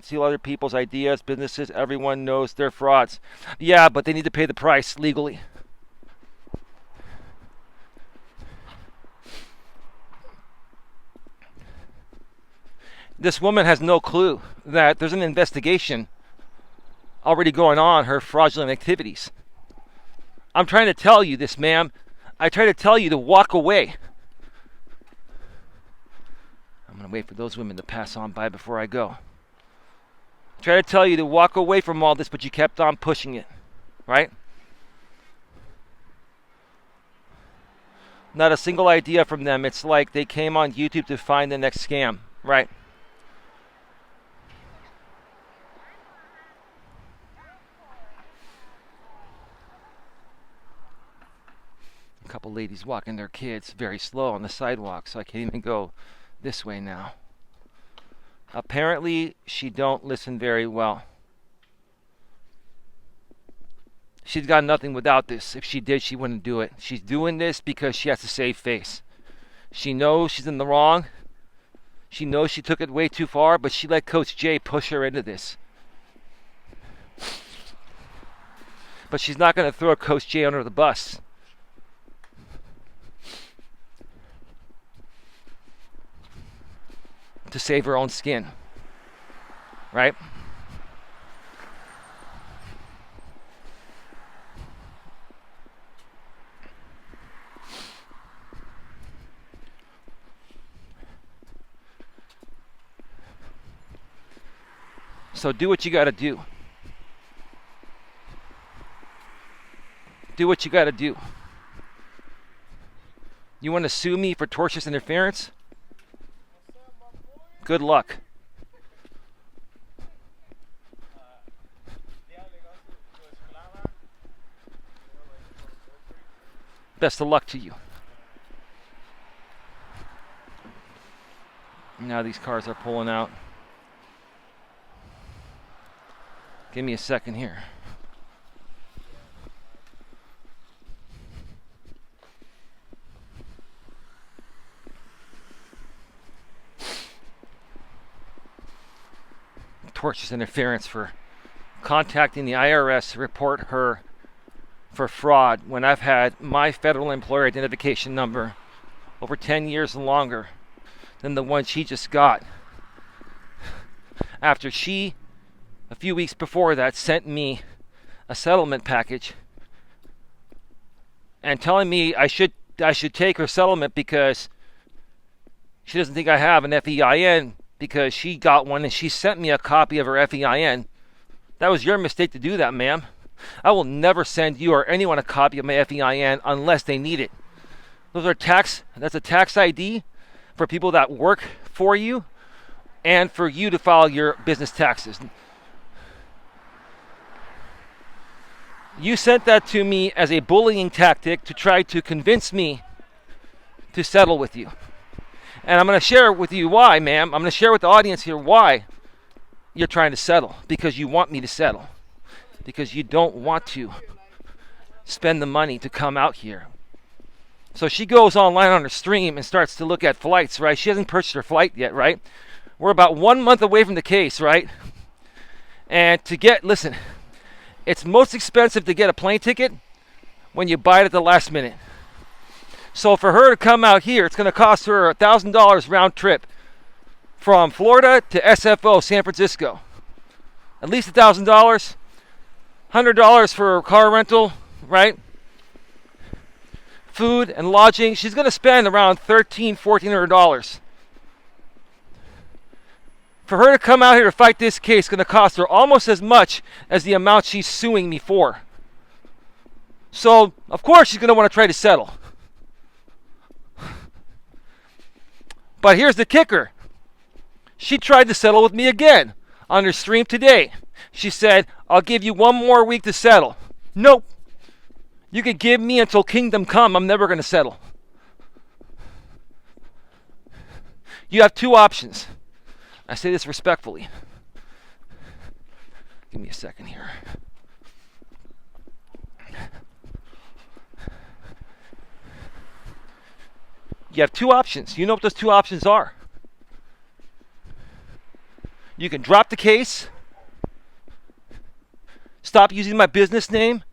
steal other people's ideas, businesses. Everyone knows they're frauds. Yeah, but they need to pay the price legally. This woman has no clue that there's an investigation already going on her fraudulent activities. I'm trying to tell you this, ma'am. I try to tell you to walk away. I'm going to wait for those women to pass on by before I go. I try to tell you to walk away from all this, but you kept on pushing it, right? Not a single idea from them. It's like they came on YouTube to find the next scam, right? A couple ladies walking their kids very slow on the sidewalk, so I can't even go this way now. Apparently, she don't listen very well. She's got nothing without this. If she did, she wouldn't do it. She's doing this because she has to save face. She knows she's in the wrong. She knows she took it way too far, but she let Coach J push her into this. But she's not going to throw Coach J under the bus. To save her own skin, right? So do what you got to do. Do what you got to do. You want to sue me for tortious interference? Good luck. Best of luck to you. Now these cars are pulling out. Give me a second here. Tortious interference for contacting the IRS to report her for fraud when I've had my federal employer identification number over 10 years and longer than the one she just got. After she, a few weeks before that, sent me a settlement package and telling me I should take her settlement because she doesn't think I have an FEIN because she got one and she sent me a copy of her FEIN. That was your mistake to do that, ma'am. I will never send you or anyone a copy of my FEIN unless they need it. That's a tax ID for people that work for you and for you to file your business taxes. You sent that to me as a bullying tactic to try to convince me to settle with you. And I'm going to share with you why, ma'am. I'm going to share with the audience here why you're trying to settle. Because you want me to settle. Because you don't want to spend the money to come out here. So she goes online on her stream and starts to look at flights, right? She hasn't purchased her flight yet, right? We're about 1 month away from the case, right? And listen, It's most expensive to get a plane ticket when you buy it at the last minute. So for her to come out here, it's going to cost her $1,000 round trip from Florida to SFO, San Francisco. At least $1,000. $100 for car rental, right? Food and lodging. She's going to spend around $1,300, $1,400. For her to come out here to fight this case, it's going to cost her almost as much as the amount she's suing me for. So, of course, she's going to want to try to settle. But here's the kicker. She tried to settle with me again on her stream today. She said, I'll give you one more week to settle. Nope. You can give me until kingdom come. I'm never going to settle. You have two options. I say this respectfully. Give me a second here. You have two options. You know what those two options are. You can drop the case, stop using my business name,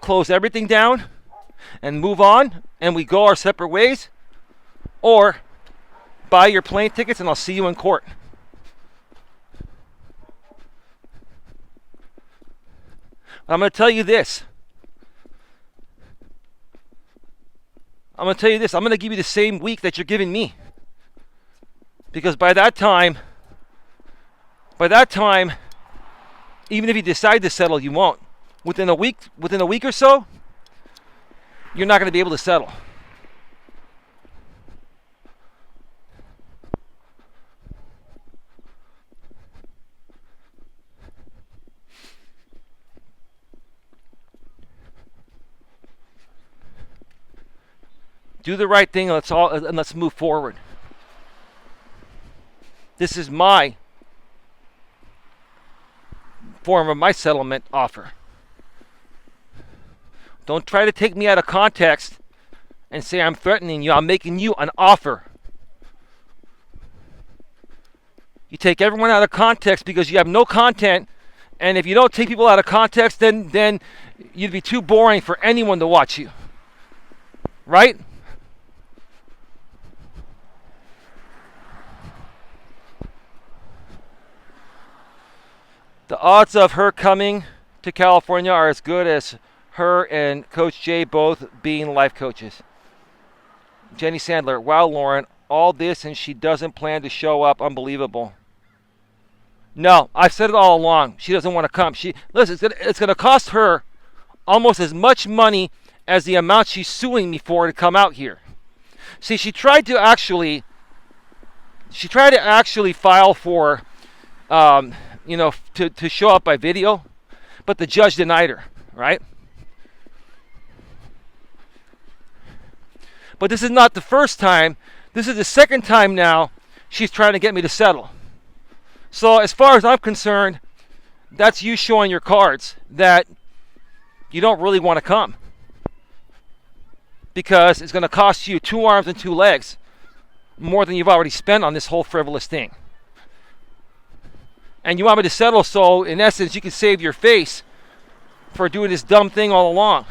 close everything down, and move on, and we go our separate ways, or buy your plane tickets and I'll see you in court. I'm going to tell you this. I'm going to give you the same week that you're giving me. Because by that time, even if you decide to settle, you won't. Within a week or so, you're not going to be able to settle. Do the right thing, and let's move forward. This is my form of my settlement offer. Don't try to take me out of context and say I'm threatening you. I'm making you an offer. You take everyone out of context because you have no content, and if you don't take people out of context, then you'd be too boring for anyone to watch you. Right? The odds of her coming to California are as good as her and Coach Jay both being life coaches. Jenny Sandler, wow, Lauren, all this and she doesn't plan to show up. Unbelievable. No, I've said it all along. She doesn't want to come. Listen, it's going to cost her almost as much money as the amount she's suing me for to come out here. See, she tried to actually file for to show up by video, but the judge denied her, right? But this is not the first time. This is the second time now she's trying to get me to settle. So as far as I'm concerned, that's you showing your cards that you don't really want to come. Because it's going to cost you 2 arms and 2 legs more than you've already spent on this whole frivolous thing. And you want me to settle so, in essence, you can save your face for doing this dumb thing all along.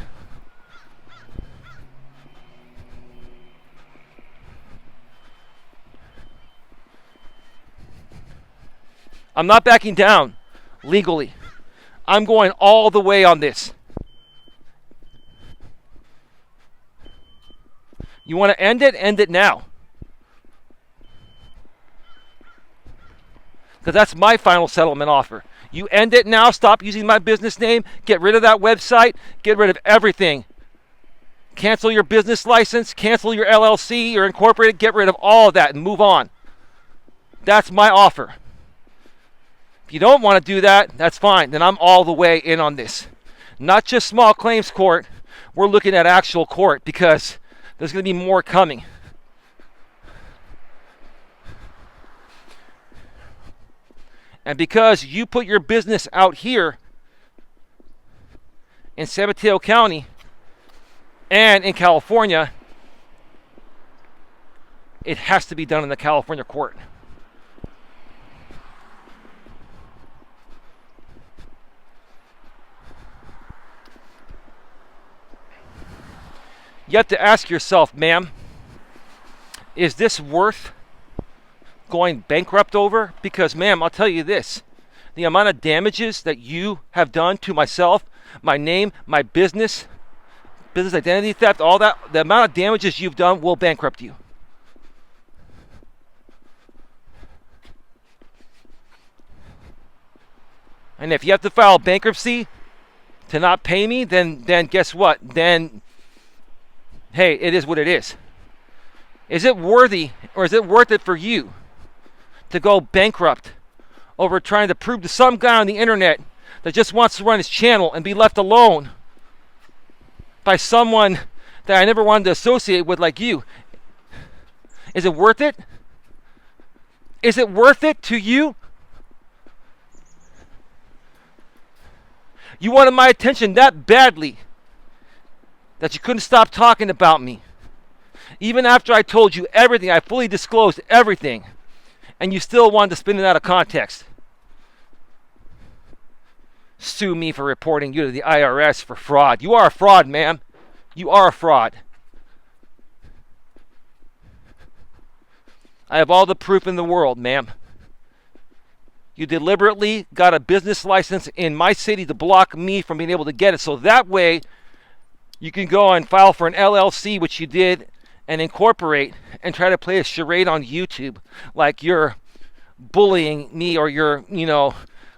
I'm not backing down legally. I'm going all the way on this. You want to end it? End it now. Because that's my final settlement offer. You end it now, stop using my business name, get rid of that website, get rid of everything. Cancel your business license, cancel your LLC, your incorporated, get rid of all of that and move on. That's my offer. If you don't want to do that, that's fine. Then I'm all the way in on this. Not just small claims court. We're looking at actual court because there's going to be more coming. And because you put your business out here in San Mateo County and in California, it has to be done in the California court. You have to ask yourself, ma'am, is this worth going bankrupt over? Because, ma'am, I'll tell you this. The amount of damages that you have done to myself, my name, my business identity theft, all that, the amount of damages you've done will bankrupt you. And if you have to file bankruptcy to not pay me, then guess what? Then, hey, it is what it is. Is it worthy, or is it worth it for you to go bankrupt over trying to prove to some guy on the internet that just wants to run his channel and be left alone by someone that I never wanted to associate with like you? Is it worth it? Is it worth it to you? You wanted my attention that badly that you couldn't stop talking about me. Even after I told you everything, I fully disclosed everything, and you still wanted to spin it out of context. Sue me for reporting you to the IRS for fraud. You are a fraud, ma'am. You are a fraud. I have all the proof in the world, ma'am. You deliberately got a business license in my city to block me from being able to get it, so that way you can go and file for an LLC, which you did, and incorporate and try to play a charade on YouTube like you're bullying me, or you're,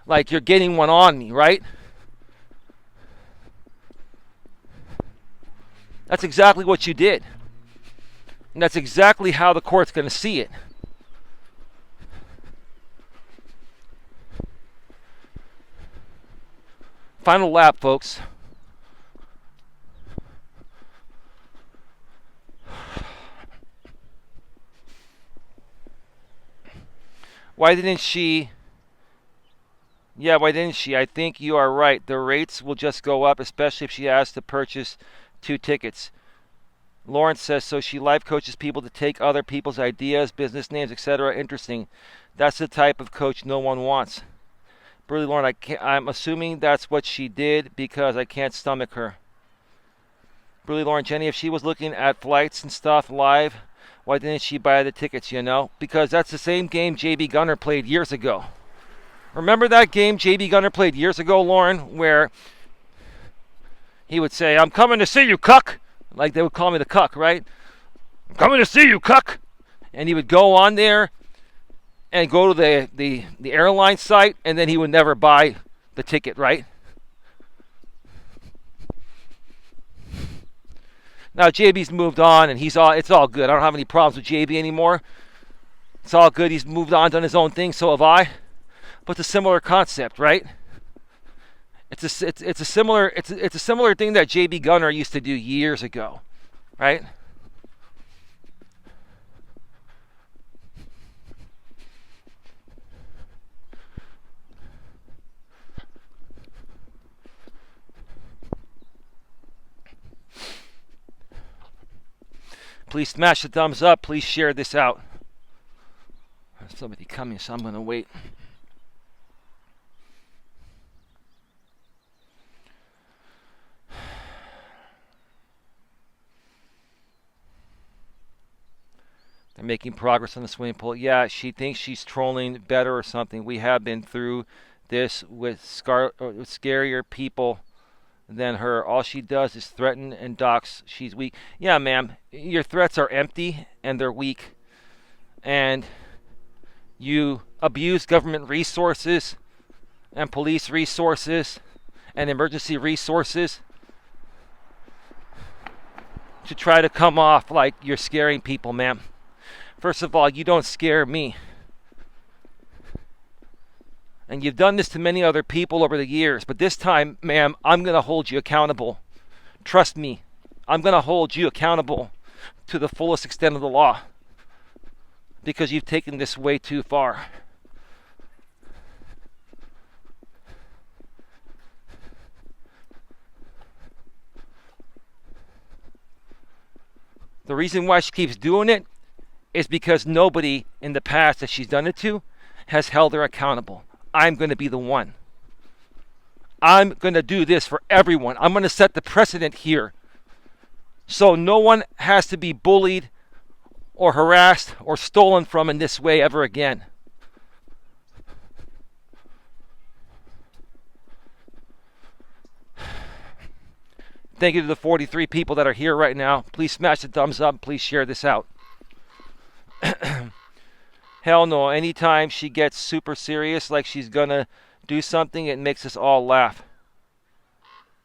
like you're getting one on me, right? That's exactly what you did. And that's exactly how the court's going to see it. Final lap, folks. Why didn't she? Yeah, why didn't she? I think you are right. The rates will just go up, especially if she has to purchase 2 tickets. Lawrence says, so she life coaches people to take other people's ideas, business names, etc. Interesting. That's the type of coach no one wants. Burley Lauren, I'm assuming that's what she did because I can't stomach her. Burley Lauren, Jenny, if she was looking at flights and stuff live, why didn't she buy the tickets, Because that's the same game J.B. Gunner played years ago. Remember that game J.B. Gunner played years ago, Lauren, where he would say, I'm coming to see you, cuck. Like they would call me the cuck, right? I'm coming to see you, cuck. And he would go on there and go to the airline site, and then he would never buy the ticket, right? Now JB's moved on, and it's all good. I don't have any problems with JB anymore. It's all good. He's moved on, done his own thing. So have I. But it's a similar concept, right? It's a similar thing that JB Gunner used to do years ago, right? Please smash the thumbs up. Please share this out. There's somebody coming, so I'm going to wait. They're making progress on the swimming pool. Yeah, she thinks she's trolling better or something. We have been through this with scarier people than her. All she does is threaten and dox. She's weak. Yeah, ma'am, your threats are empty and they're weak. And you abuse government resources and police resources and emergency resources to try to come off like you're scaring people, ma'am. First of all, you don't scare me. And you've done this to many other people over the years. But this time, ma'am, I'm going to hold you accountable. Trust me. I'm going to hold you accountable to the fullest extent of the law. Because you've taken this way too far. The reason why she keeps doing it is because nobody in the past that she's done it to has held her accountable. I'm going to be the one. I'm going to do this for everyone. I'm going to set the precedent here So no one has to be bullied or harassed or stolen from in this way ever again. Thank you to the 43 people that are here right now. Please smash the thumbs up. Please share this out. Hell no. Anytime she gets super serious, like she's going to do something, it makes us all laugh.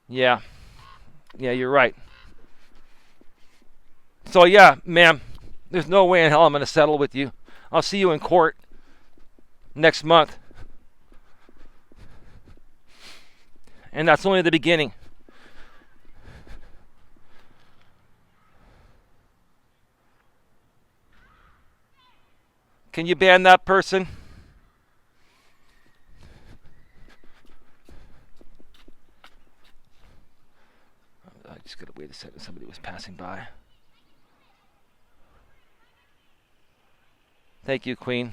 Yeah. Yeah, you're right. So, yeah, ma'am, there's no way in hell I'm going to settle with you. I'll see you in court next month. And that's only the beginning. Can you ban that person? I just gotta wait a second. Somebody was passing by. Thank you, Queen.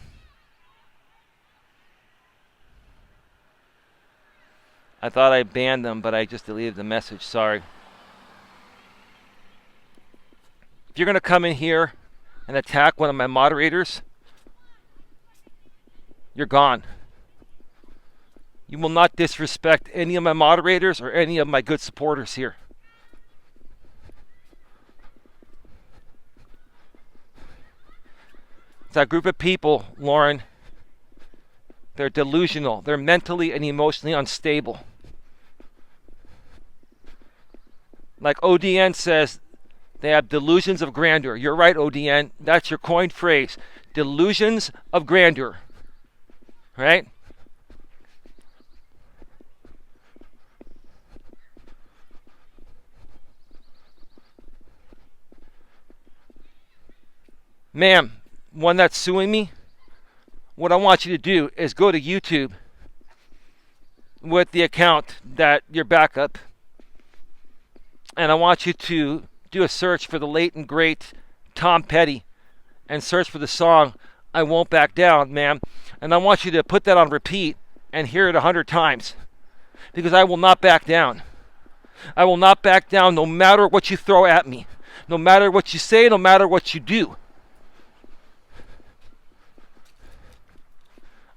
I thought I banned them, but I just deleted the message. Sorry. If you're gonna come in here and attack one of my moderators, you're gone. You will not disrespect any of my moderators or any of my good supporters here. It's that group of people, Lauren. They're delusional. They're mentally and emotionally unstable. Like ODN says, they have delusions of grandeur. You're right, ODN. That's your coined phrase. Delusions of grandeur. Right? Ma'am, one that's suing me, what I want you to do is go to YouTube with the account that your backup, and I want you to do a search for the late and great Tom Petty and search for the song I Won't Back Down, ma'am. And I want you to put that on repeat and hear it 100 times, because I will not back down. I will not back down no matter what you throw at me, no matter what you say, no matter what you do.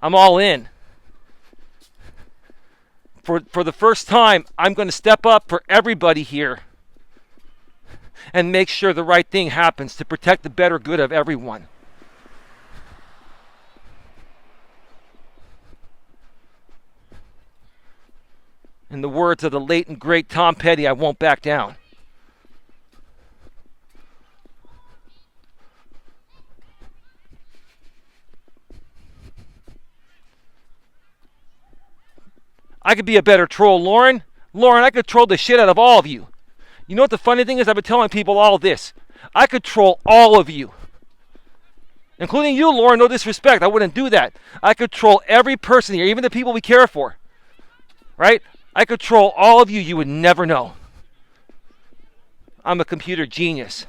I'm all in. For the first time, I'm going to step up for everybody here and make sure the right thing happens to protect the better good of everyone. In the words of the late and great Tom Petty, I won't back down. I could be a better troll, Lauren. Lauren, I could troll the shit out of all of you. You know what the funny thing is? I've been telling people all this. I could troll all of you. Including you, Lauren, no disrespect. I wouldn't do that. I could troll every person here, even the people we care for. Right? I could troll all of you. You would never know. I'm a computer genius.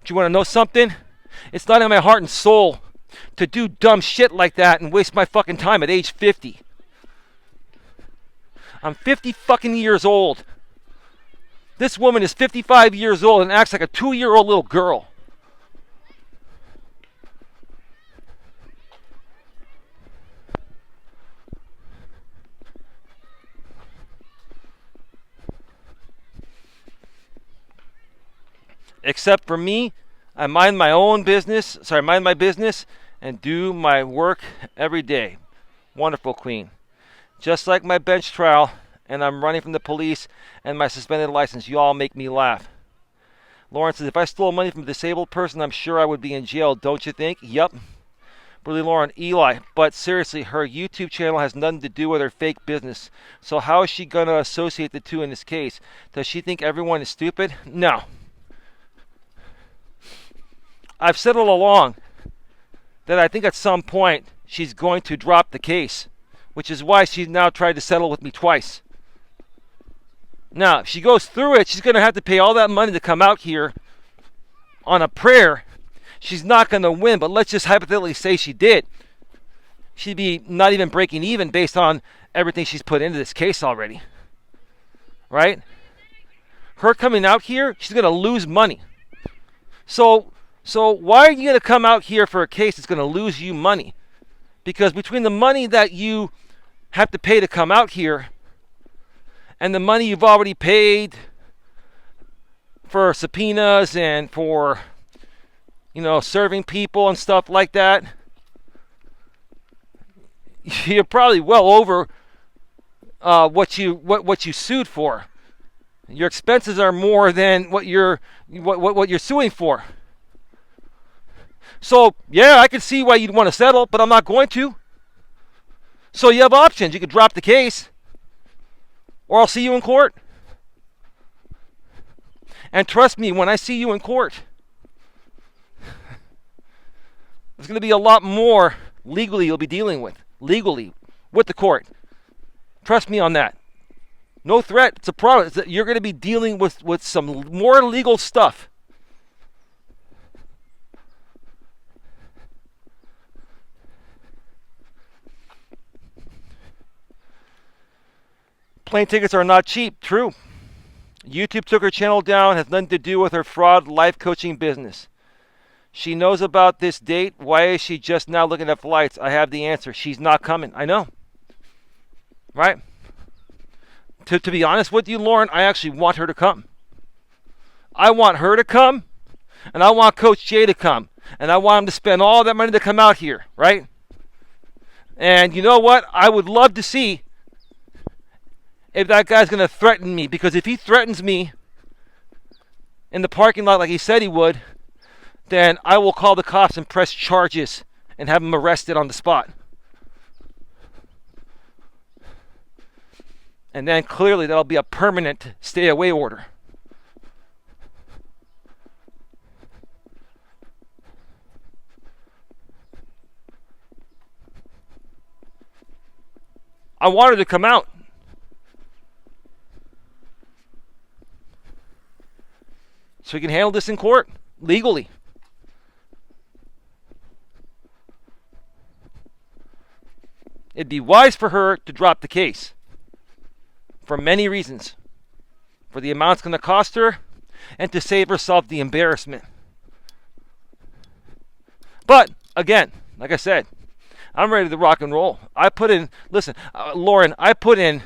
Do you want to know something? It's not in my heart and soul to do dumb shit like that and waste my fucking time at age 50. I'm 50 fucking years old. This woman is 55 years old and acts like a 2-year-old little girl. Except for me, I mind my own business. Mind my business and do my work every day. Wonderful, Queen. Just like my bench trial, and I'm running from the police and my suspended license. You all make me laugh. Lauren says, if I stole money from a disabled person, I'm sure I would be in jail, don't you think? Yup. Really, Lauren, Eli. But seriously, her YouTube channel has nothing to do with her fake business. So how is she going to associate the two in this case? Does she think everyone is stupid? No. I've said all along that I think at some point she's going to drop the case, which is why she's now tried to settle with me twice. Now, if she goes through it, she's going to have to pay all that money to come out here on a prayer. She's not going to win, but let's just hypothetically say she did. She'd be not even breaking even based on everything she's put into this case already. Right? her coming out here, she's going to lose money. So why are you going to come out here for a case that's going to lose you money? Because between the money that you have to pay to come out here and the money you've already paid for subpoenas and for, serving people and stuff like that, you're probably well over what you sued for. Your expenses are more than what you're suing for. So yeah, I can see why you'd want to settle, but I'm not going to. So you have options. You could drop the case, or I'll see you in court. And trust me, when I see you in court, there's going to be a lot more legally you'll be dealing with. Legally, with the court. Trust me on that. No threat. It's a problem. It's that you're going to be dealing with some more legal stuff. Plane tickets are not cheap. True. YouTube took her channel down. Has nothing to do with her fraud life coaching business. She knows about this date. Why is she just now looking at flights? I have the answer. She's not coming. I know. Right? To be honest with you, Lauren, I actually want her to come. I want her to come, and I want Coach Jay to come, and I want him to spend all that money to come out here, right? And you know what? I would love to see if that guy's going to threaten me, because if he threatens me in the parking lot like he said he would, then I will call the cops and press charges and have him arrested on the spot. And then clearly that'll be a permanent stay-away order. I want her to come out. So we can handle this in court, legally. It'd be wise for her to drop the case. For many reasons. For the amount it's going to cost her, and to save herself the embarrassment. But, again, like I said, I'm ready to rock and roll. Lauren, I put in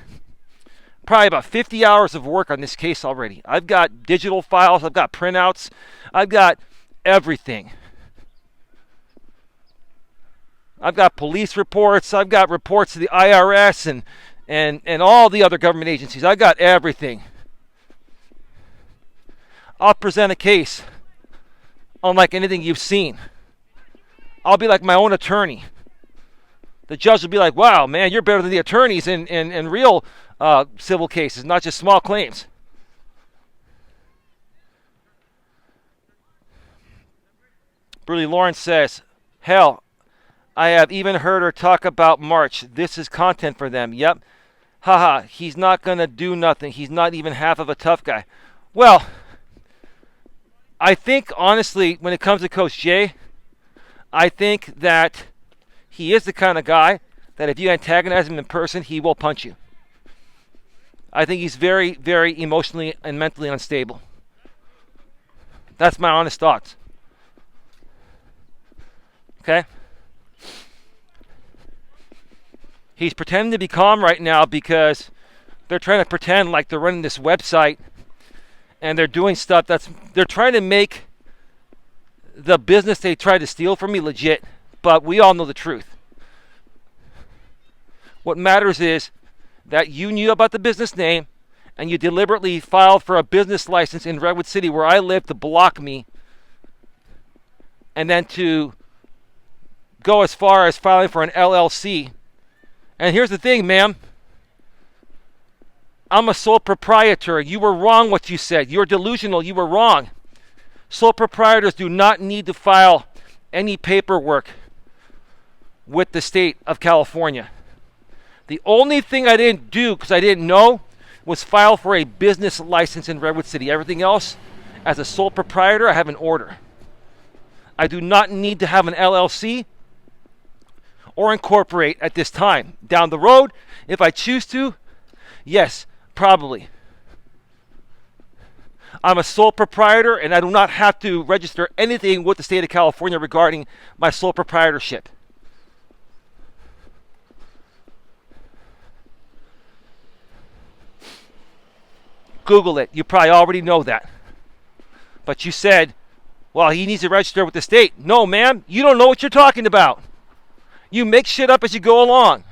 probably about 50 hours of work on this case already. I've got digital files, I've got printouts, I've got everything. I've got police reports, I've got reports to the IRS and all the other government agencies. I got everything. I'll present a case unlike anything you've seen. I'll be like my own attorney. The judge will be like, wow, man, you're better than the attorneys in real civil cases, not just small claims. Brutally Lawrence says, hell, I have even heard her talk about March. This is content for them. Yep. Haha, he's not going to do nothing. He's not even half of a tough guy. Well, I think, honestly, when it comes to Coach Jay, I think that he is the kind of guy that if you antagonize him in person, he will punch you. I think he's very, very emotionally and mentally unstable. That's my honest thoughts. Okay? He's pretending to be calm right now because they're trying to pretend like they're running this website and they're doing stuff they're trying to make the business they tried to steal from me legit, but we all know the truth. What matters is that you knew about the business name and you deliberately filed for a business license in Redwood City where I live to block me, and then to go as far as filing for an LLC. And here's the thing, ma'am. I'm a sole proprietor. You were wrong what you said. You're delusional. You were wrong. Sole proprietors do not need to file any paperwork with the state of California. The only thing I didn't do, because I didn't know, was file for a business license in Redwood City. Everything else, as a sole proprietor, I have an order. I do not need to have an LLC or incorporate at this time. Down the road, if I choose to, yes, probably. I'm a sole proprietor, and I do not have to register anything with the state of California regarding my sole proprietorship. Google it. You probably already know that. But you said, well, he needs to register with the state. No, ma'am, you don't know what you're talking about. You make shit up as you go along.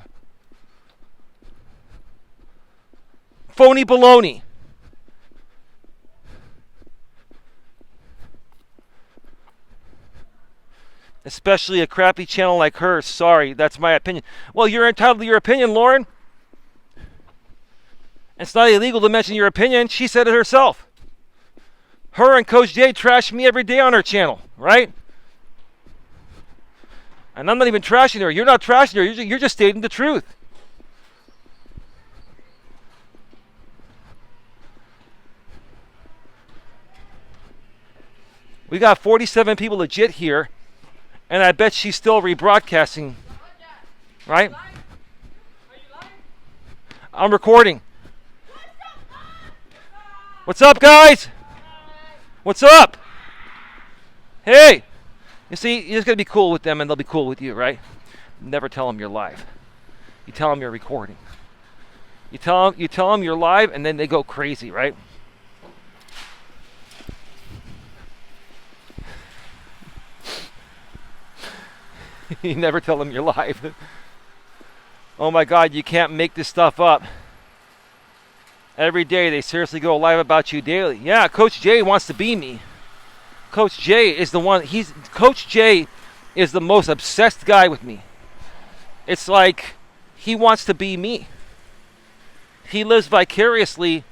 Phony baloney. Especially a crappy channel like hers. Sorry, that's my opinion. Well, you're entitled to your opinion, Lauren. It's not illegal to mention your opinion. She said it herself. Her and Coach Jay trash me every day on her channel, right? And I'm not even trashing her. You're not trashing her. You're just stating the truth. We got 47 people legit here, and I bet she's still rebroadcasting, right? I'm recording. What's up, guys? What's up? Hey! You see, you're just going to be cool with them, and they'll be cool with you, right? Never tell them you're live. You tell them you're recording. You tell them you're live, and then they go crazy, right? You never tell them you're live. Oh my God, you can't make this stuff up. Every day they seriously go live about you daily. Yeah, Coach Jay wants to be me. Coach Jay is the one. Coach Jay is the most obsessed guy with me. It's like he wants to be me. He lives vicariously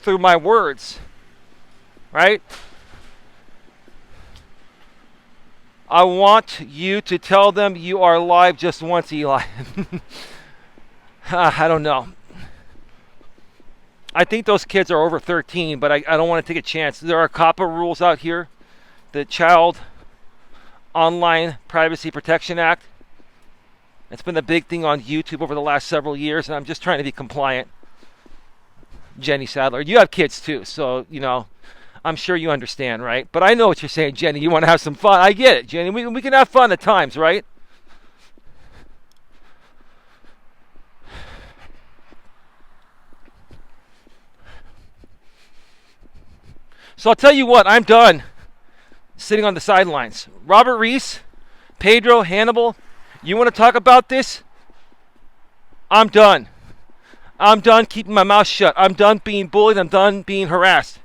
through my words, right? I want you to tell them you are live just once, Eli. I don't know. I think those kids are over 13, but I don't want to take a chance. There are COPPA rules out here, the Child Online Privacy Protection Act. It's been a big thing on YouTube over the last several years, and I'm just trying to be compliant. Jenny Sadler, you have kids too, so, I'm sure you understand, right? But I know what you're saying, Jenny. You want to have some fun. I get it, Jenny. We can have fun at times, right? So I'll tell you what, I'm done sitting on the sidelines. Robert Reese, Pedro, Hannibal, you want to talk about this? I'm done. I'm done keeping my mouth shut. I'm done being bullied. I'm done being harassed.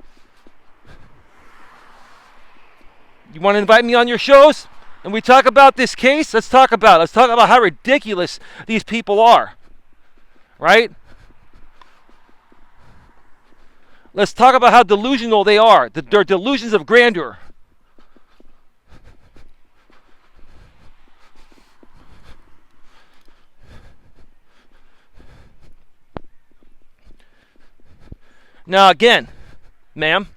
You want to invite me on your shows and we talk about this case? Let's talk about it. Let's talk about how ridiculous these people are. Right? Let's talk about how delusional they are. Their delusions of grandeur. Now again, ma'am,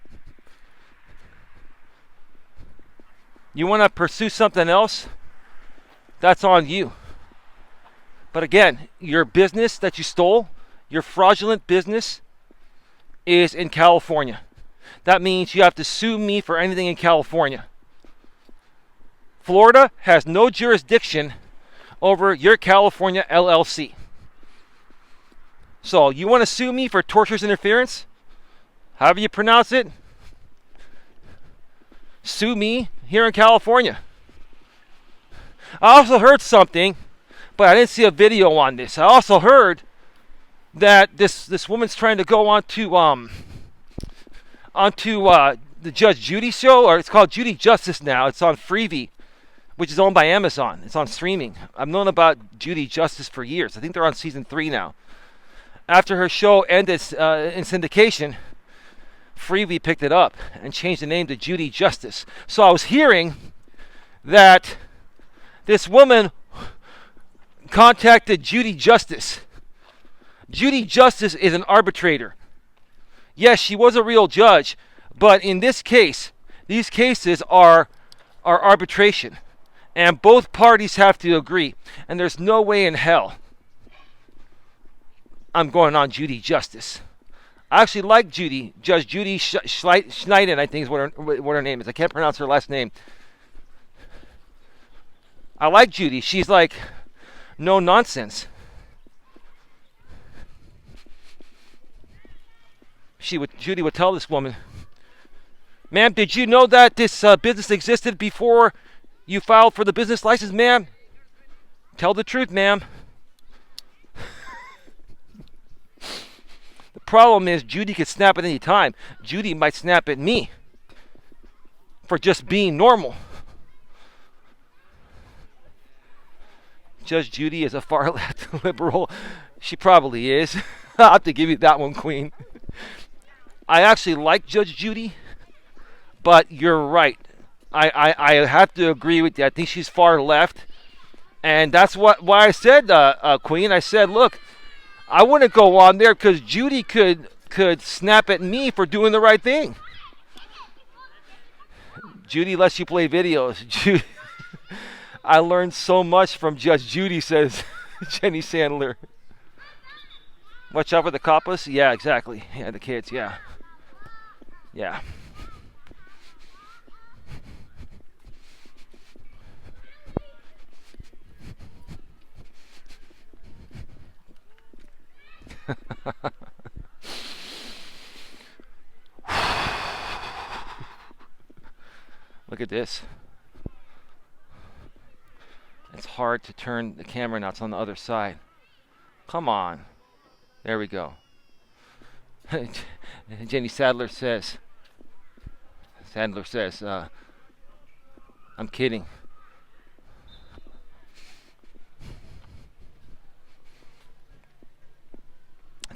you want to pursue something else? That's on you. But again, your business that you stole, your fraudulent business, is in California. That means you have to sue me for anything in California. Florida has no jurisdiction over your California LLC. So you want to sue me for tortious interference? However you pronounce it, sue me here in California. I also heard something, but I didn't see a video on this. I also heard that this woman's trying to go onto the Judge Judy show, or it's called Judy Justice now. It's on Freevee, which is owned by Amazon. It's on streaming. I've known about Judy Justice for years. I think they're on season 3 now. After her show ended in syndication, Freevee picked it up and changed the name to Judy Justice. So I was hearing that this woman contacted Judy Justice. Judy Justice is an arbitrator. Yes, she was a real judge, but in this case, these cases are arbitration, and both parties have to agree, and there's no way in hell I'm going on Judy Justice. I actually like Judy. Judge Judy Schneiden, I think is what her name is. I can't pronounce her last name. I like Judy. She's like no nonsense. Judy would tell this woman, "Ma'am, did you know that this business existed before you filed for the business license, ma'am? Tell the truth, ma'am." The problem is Judy could snap at any time. Judy might snap at me for just being normal. Judge Judy is a far left liberal. She probably is. I'll have to give you that one, Queen. I actually like Judge Judy, but you're right. I have to agree with you. I think she's far left, and that's why I said, Queen. I said, look, I wouldn't go on there because Judy could snap at me for doing the right thing. Judy lets you play videos. Judy, I learned so much from Judge Judy, says Jenny Sandler. Watch out for the coppers? Yeah, exactly. Yeah, the kids, yeah. Yeah. Look at this. It's hard to turn the camera now. It's on the other side. Come on. There we go. Jenny Sandler says, I'm kidding.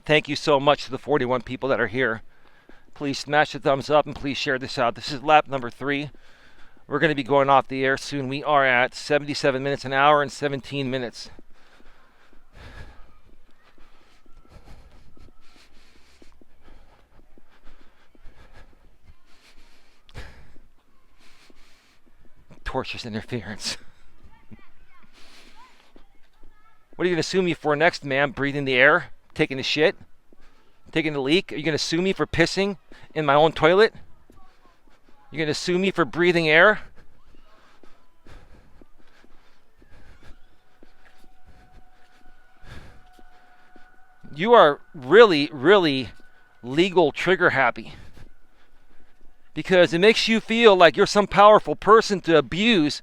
Thank you so much to the 41 people that are here. Please smash the thumbs up and please share this out. This is lap number 3. We're going to be going off the air soon. We are at 77 minutes an hour and 17 minutes. Tortious interference. What are you going to sue me for next, ma'am? Breathing the air? Taking a shit? Taking a leak? Are you going to sue me for pissing in my own toilet? You're going to sue me for breathing air? You are really, really legal trigger happy. Because it makes you feel like you're some powerful person to abuse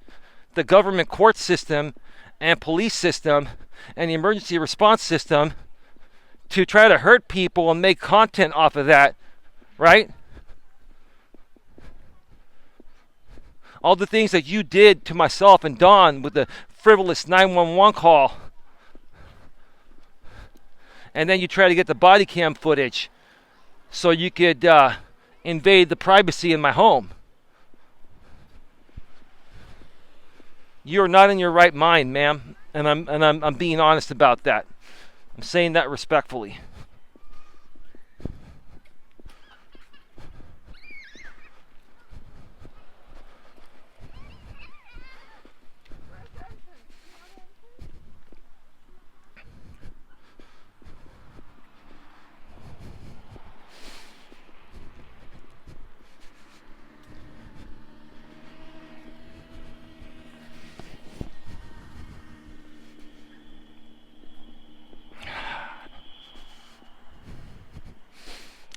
the government court system and police system and the emergency response system to try to hurt people and make content off of that, right? All the things that you did to myself and Dawn with the frivolous 911 call. And then you try to get the body cam footage so you could invade the privacy in my home. You're not in your right mind, ma'am, and I'm being honest about that. I'm saying that respectfully.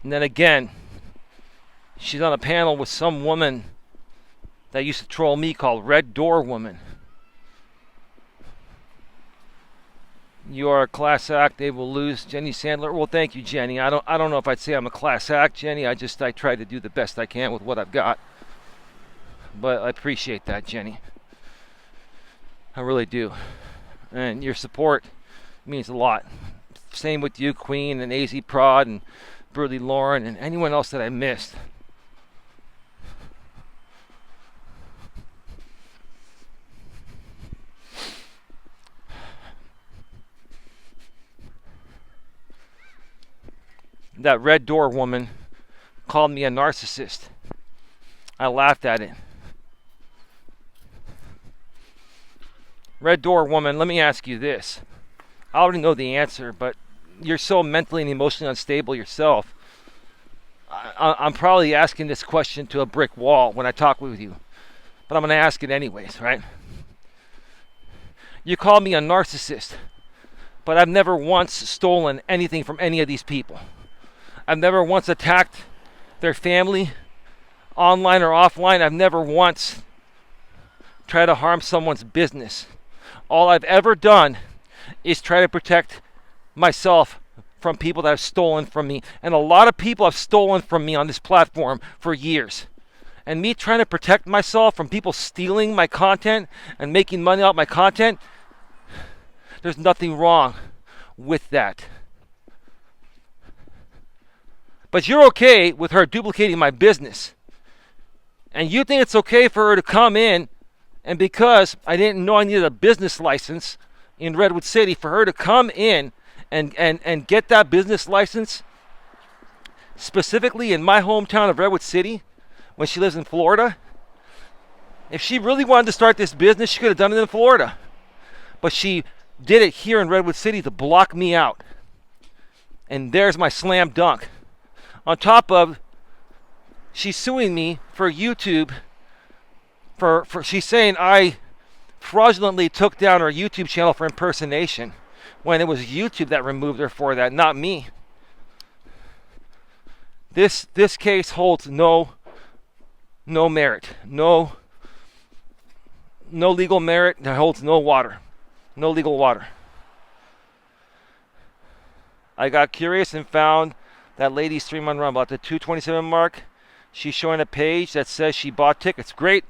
And then again, she's on a panel with some woman that used to troll me called Red Door Woman. You are a class act. They will lose. Jenny Sandler. Well, thank you, Jenny. I don't know if I'd say I'm a class act, Jenny. I try to do the best I can with what I've got. But I appreciate that, Jenny. I really do. And your support means a lot. Same with you, Queen, and AZ Prod, and Burley Lauren, and anyone else that I missed. That Red Door woman called me a narcissist. I laughed at it. Red Door woman, let me ask you this. I already know the answer, but you're so mentally and emotionally unstable yourself. I'm probably asking this question to a brick wall when I talk with you, but I'm going to ask it anyways, right? You call me a narcissist, but I've never once stolen anything from any of these people. I've never once attacked their family, online or offline. I've never once tried to harm someone's business. All I've ever done is try to protect myself from people that have stolen from me. And a lot of people have stolen from me on this platform for years. And me trying to protect myself from people stealing my content and making money out of my content, there's nothing wrong with that. But you're okay with her duplicating my business. And you think it's okay for her to come in, and because I didn't know I needed a business license in Redwood City, for her to come in and get that business license specifically in my hometown of Redwood City when she lives in Florida. If she really wanted to start this business, she could have done it in Florida. But she did it here in Redwood City to block me out. And there's my slam dunk. On top of, she's suing me for YouTube. For she's saying I fraudulently took down her YouTube channel for impersonation, when it was YouTube that removed her for that, not me. This case holds no merit, no legal merit. It holds no water, no legal water. I got curious and found that lady's 3-month run about the 227 mark. She's showing a page that says she bought tickets. Great.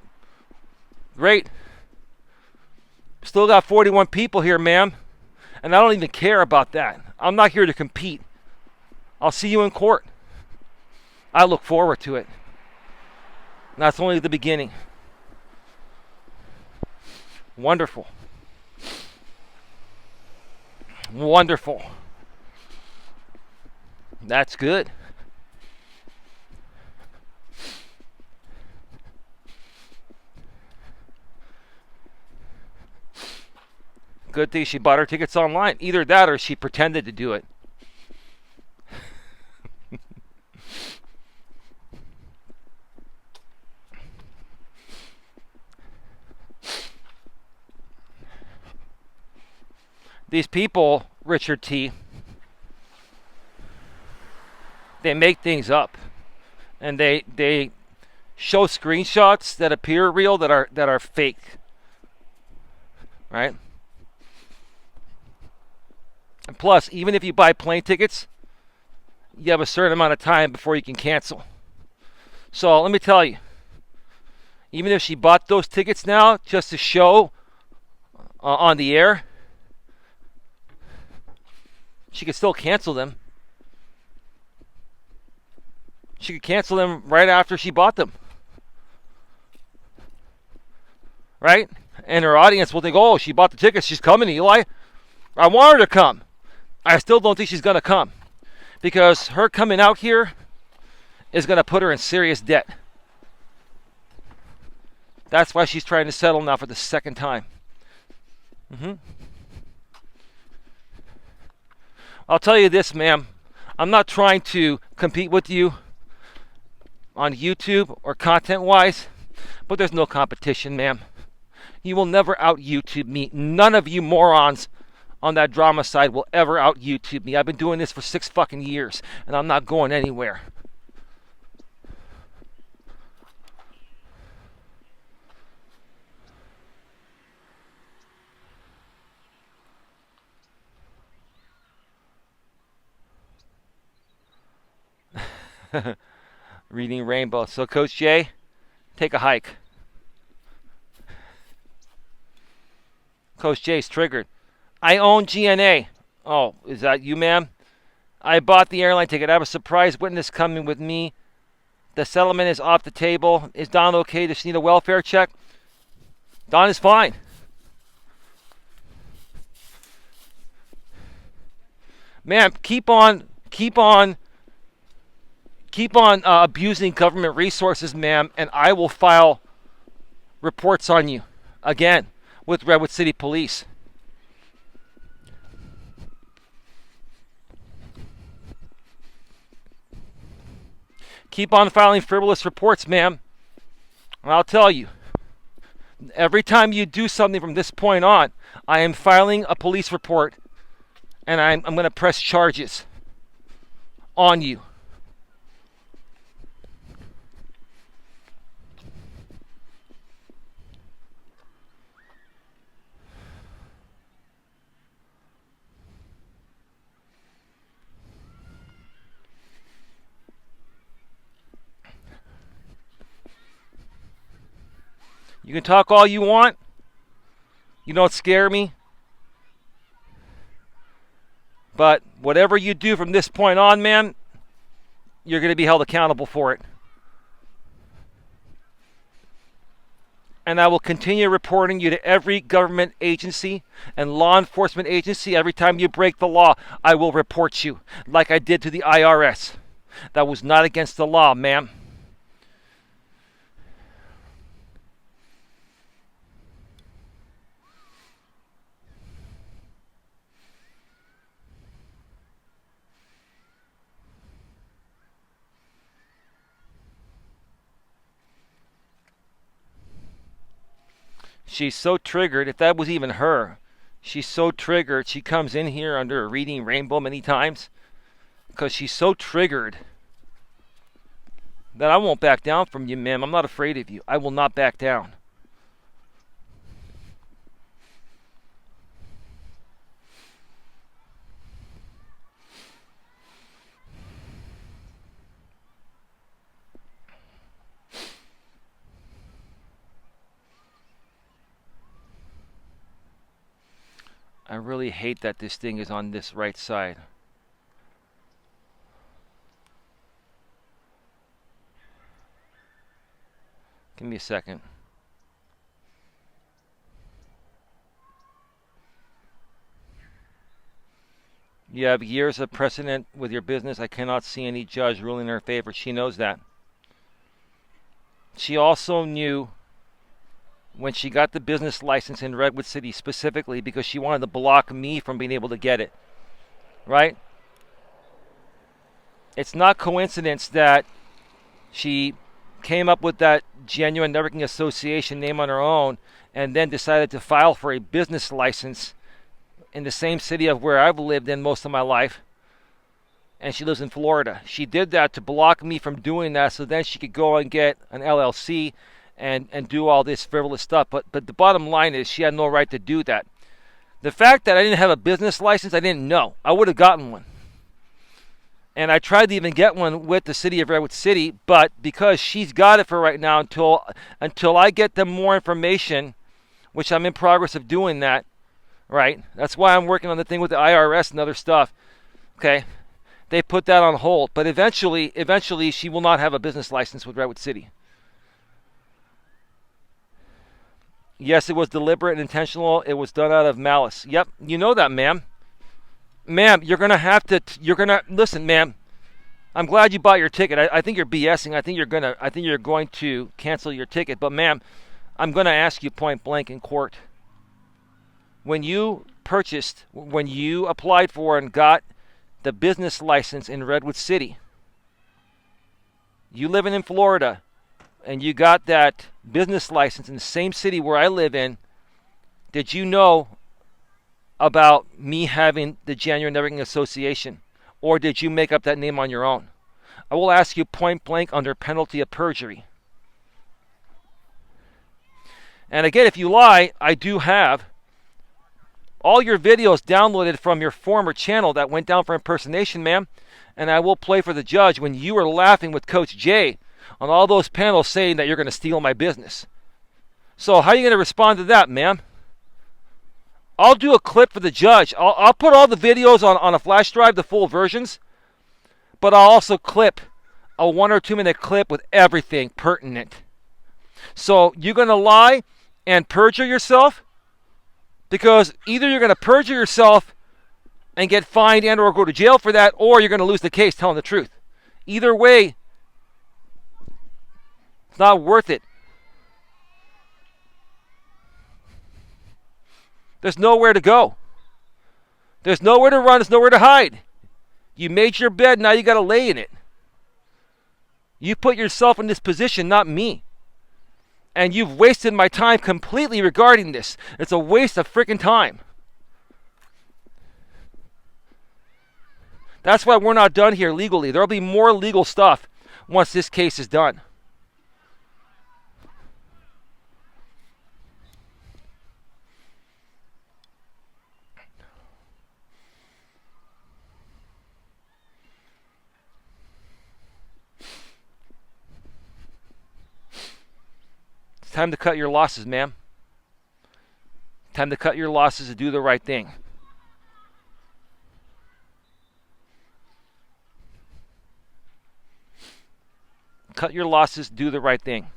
Still got 41 people here, ma'am. And I don't even care about that. I'm not here to compete. I'll see you in court. I look forward to it. And that's only the beginning. Wonderful. That's good. Good thing she bought her tickets online. Either that or she pretended to do it. These people, Richard T., they make things up. And they show screenshots that appear real that are fake. Right? And plus, even if you buy plane tickets, you have a certain amount of time before you can cancel. So let me tell you, even if she bought those tickets now just to show on the air, she could still cancel them. She could cancel them right after she bought them. Right? And her audience will think, oh, she bought the tickets, she's coming, Eli. I want her to come. I still don't think she's going to come. Because her coming out here is going to put her in serious debt. That's why she's trying to settle now for the second time. I'll tell you this, ma'am. I'm not trying to compete with you on YouTube or content-wise, but there's no competition, ma'am. You will never out-YouTube me. None of you morons on that drama side will ever out-YouTube me. I've been doing this for 6 fucking years, and I'm not going anywhere. Reading Rainbow. So, Coach Jay, take a hike. Coach Jay's triggered. I own GNA. Oh, is that you, ma'am? I bought the airline ticket. I have a surprise witness coming with me. The settlement is off the table. Is Don okay? Does she need a welfare check? Don is fine. Ma'am, keep on abusing government resources, ma'am, and I will file reports on you again with Redwood City Police. Keep on filing frivolous reports, ma'am. And I'll tell you, every time you do something from this point on, I am filing a police report, and I'm going to press charges on you. You can talk all you want. You don't scare me. But whatever you do from this point on, man, you're going to be held accountable for it. And I will continue reporting you to every government agency and law enforcement agency. Every time you break the law, I will report you, like I did to the IRS. That was not against the law, ma'am. She's so triggered, if that was even her, she's so triggered, she comes in here under a reading rainbow many times because she's so triggered that I won't back down from you, ma'am. I'm not afraid of you. I will not back down. I really hate that this thing is on this right side. Give me a second. You have years of precedent with your business. I cannot see any judge ruling in her favor. She knows that. She also knew when she got the business license in Redwood City specifically because she wanted to block me from being able to get it. Right? It's not coincidence that she came up with that Genuine Networking Association name on her own and then decided to file for a business license in the same city of where I've lived in most of my life. And she lives in Florida. She did that to block me from doing that so then she could go and get an LLC and do all this frivolous stuff. But the bottom line is she had no right to do that. The fact that I didn't have a business license, I didn't know. I would have gotten one. And I tried to even get one with the city of Redwood City, but because she's got it for right now until I get them more information, which I'm in progress of doing that, right? That's why I'm working on the thing with the IRS and other stuff. Okay? They put that on hold. But eventually she will not have a business license with Redwood City. Yes, it was deliberate and intentional. It was done out of malice. Yep, you know that, ma'am. Ma'am, listen, ma'am. I'm glad you bought your ticket. I think you're BSing. I think you're going to cancel your ticket. But ma'am, I'm going to ask you point blank in court. When you applied for and got the business license in Redwood City, you living in Florida, and you got that business license in the same city where I live in, did you know about me having the Genuine Networking Association? Or did you make up that name on your own? I will ask you point blank under penalty of perjury. And again, if you lie, I do have all your videos downloaded from your former channel that went down for impersonation, ma'am. And I will play for the judge when you were laughing with Coach J on all those panels saying that you're going to steal my business. So how are you going to respond to that, ma'am? I'll do a clip for the judge. I'll put all the videos on a flash drive, the full versions, but I'll also clip a 1 or 2 minute clip with everything pertinent. So you're going to lie and perjure yourself, because either you're going to perjure yourself and get fined and or go to jail for that, or you're going to lose the case telling the truth. Either way, it's not worth it. There's nowhere to go. There's nowhere to run. There's nowhere to hide. You made your bed. Now you got to lay in it. You put yourself in this position, not me. And you've wasted my time completely regarding this. It's a waste of freaking time. That's why we're not done here legally. There'll be more legal stuff once this case is done. It's time to cut your losses, ma'am. Time to cut your losses and do the right thing. Cut your losses, do the right thing.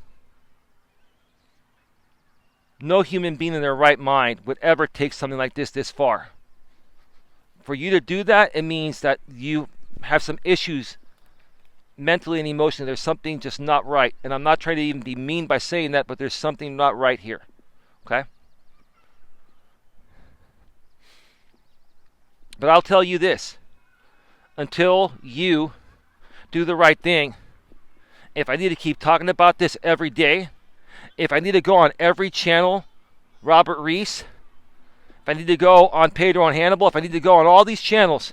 No human being in their right mind would ever take something like this far. For you to do that, it means that you have some issues mentally and emotionally. There's something just not right. And I'm not trying to even be mean by saying that, but there's something not right here. Okay? But I'll tell you this. Until you do the right thing, if I need to keep talking about this every day, if I need to go on every channel, Robert Reese, if I need to go on Pedro and Hannibal, if I need to go on all these channels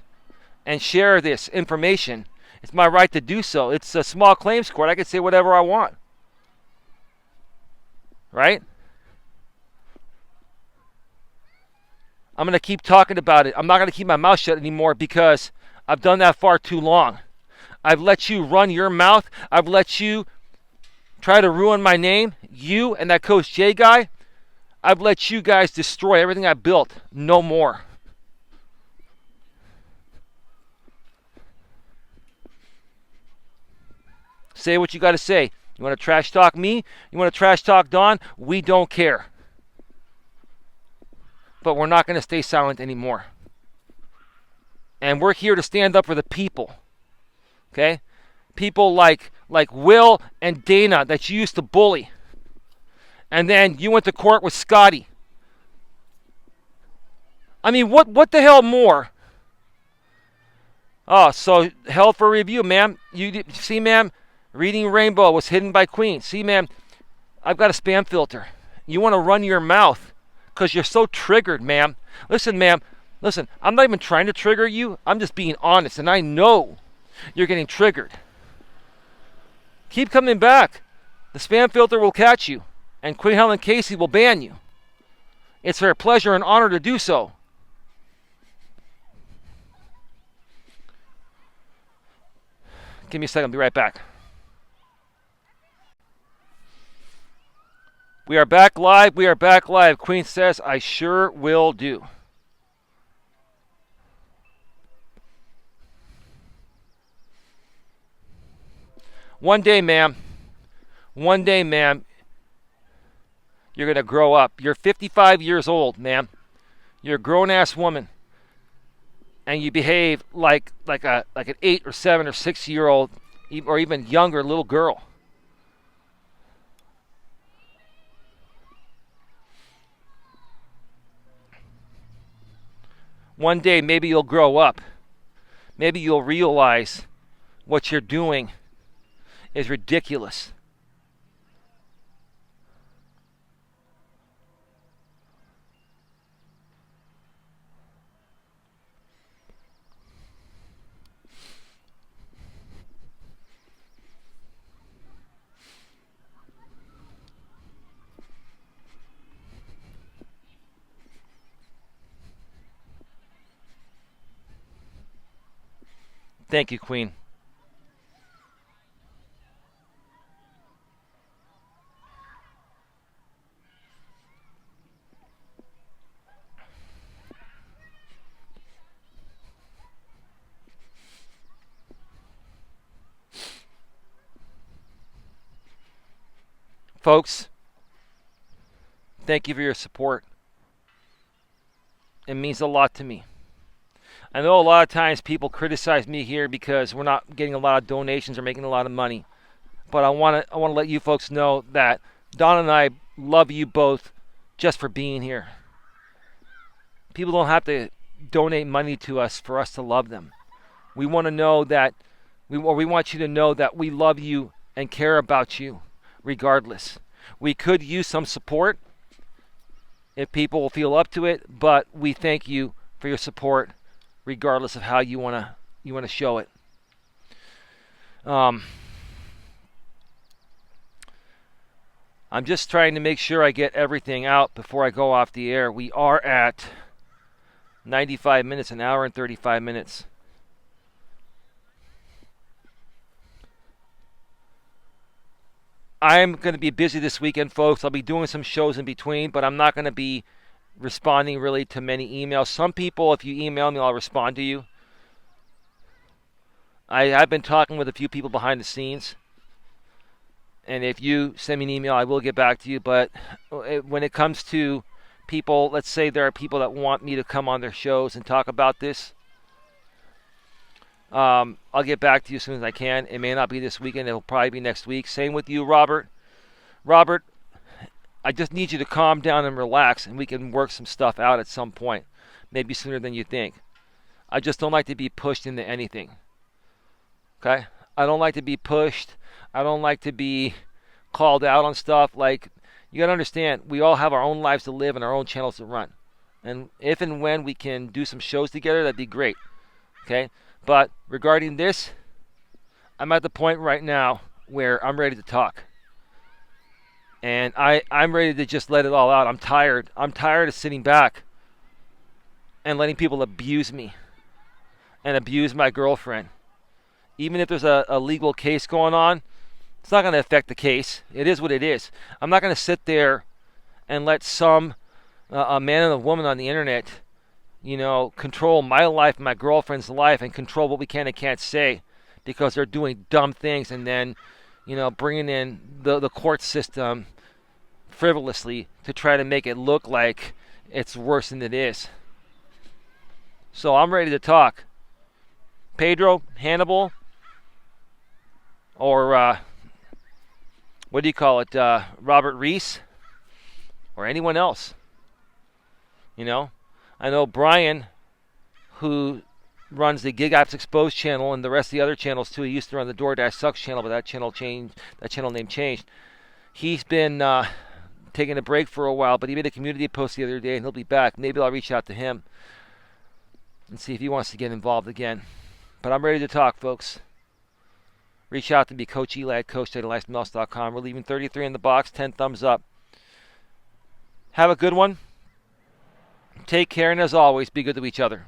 and share this information, it's my right to do so. It's a small claims court. I can say whatever I want. Right? I'm going to keep talking about it. I'm not going to keep my mouth shut anymore because I've done that far too long. I've let you run your mouth. I've let you try to ruin my name. You and that Coach J guy. I've let you guys destroy everything I built. No more. Say what you got to say. You want to trash talk me? You want to trash talk Don? We don't care. But we're not going to stay silent anymore. And we're here to stand up for the people. Okay? People like Will and Dana that you used to bully. And then you went to court with Scotty. I mean, what the hell more? Oh, so hell for review, ma'am. You see, ma'am, Reading Rainbow was hidden by Queen. See, ma'am, I've got a spam filter. You want to run your mouth because you're so triggered, ma'am. Listen, ma'am. Listen, I'm not even trying to trigger you. I'm just being honest, and I know you're getting triggered. Keep coming back. The spam filter will catch you, and Queen Helen Casey will ban you. It's her pleasure and honor to do so. Give me a second. I'll be right back. We are back live. We are back live. Queen says, I sure will do. One day, ma'am, you're going to grow up. You're 55 years old, ma'am. You're a grown-ass woman. And you behave like an 8 or 7 or 6-year-old or even younger little girl. One day, maybe you'll grow up. Maybe you'll realize what you're doing is ridiculous. Thank you, Queen. Folks, thank you for your support. It means a lot to me. I know a lot of times people criticize me here because we're not getting a lot of donations or making a lot of money. But I want to let you folks know that Don and I love you both just for being here. People don't have to donate money to us for us to love them. We want to know that we want you to know that we love you and care about you regardless. We could use some support if people feel up to it, but we thank you for your support regardless of how you want to show it. I'm just trying to make sure I get everything out before I go off the air. We are at 95 minutes, an hour and 35 minutes. I'm going to be busy this weekend, folks. I'll be doing some shows in between, but I'm not going to be responding really to many emails. Some people, if you email me, I'll respond to you. I've been talking with a few people behind the scenes, and if you send me an email, I will get back to you. But when it comes to people, let's say there are people that want me to come on their shows and talk about this, I'll get back to you as soon as I can. It may not be this weekend. It'll probably be next week. Same with you, Robert. Robert, I just need you to calm down and relax, and we can work some stuff out at some point, maybe sooner than you think. I just don't like to be pushed into anything. Okay? I don't like to be pushed. I don't like to be called out on stuff. Like, you got to understand, we all have our own lives to live and our own channels to run. And if and when we can do some shows together, that'd be great. Okay? But regarding this, I'm at the point right now where I'm ready to talk. And I'm ready to just let it all out. I'm tired. I'm tired of sitting back and letting people abuse me and abuse my girlfriend. Even if there's a legal case going on, it's not going to affect the case. It is what it is. I'm not going to sit there and let some a man and a woman on the internet, control my life, my girlfriend's life, and control what we can and can't say because they're doing dumb things and then, bringing in the court system frivolously to try to make it look like it's worse than it is. So I'm ready to talk. Pedro, Hannibal, or what do you call it, Robert Reese, or anyone else. I know Brian, who runs the Gig Apps Exposed channel and the rest of the other channels too. He used to run the DoorDash Sucks channel, but that channel name changed. He's been taking a break for a while, but he made a community post the other day, and he'll be back. Maybe I'll reach out to him and see if he wants to get involved again. But I'm ready to talk, folks. Reach out to me, Coach Eli at coacheli.com. We're leaving 33 in the box, 10 thumbs up. Have a good one. Take care, and as always, be good to each other.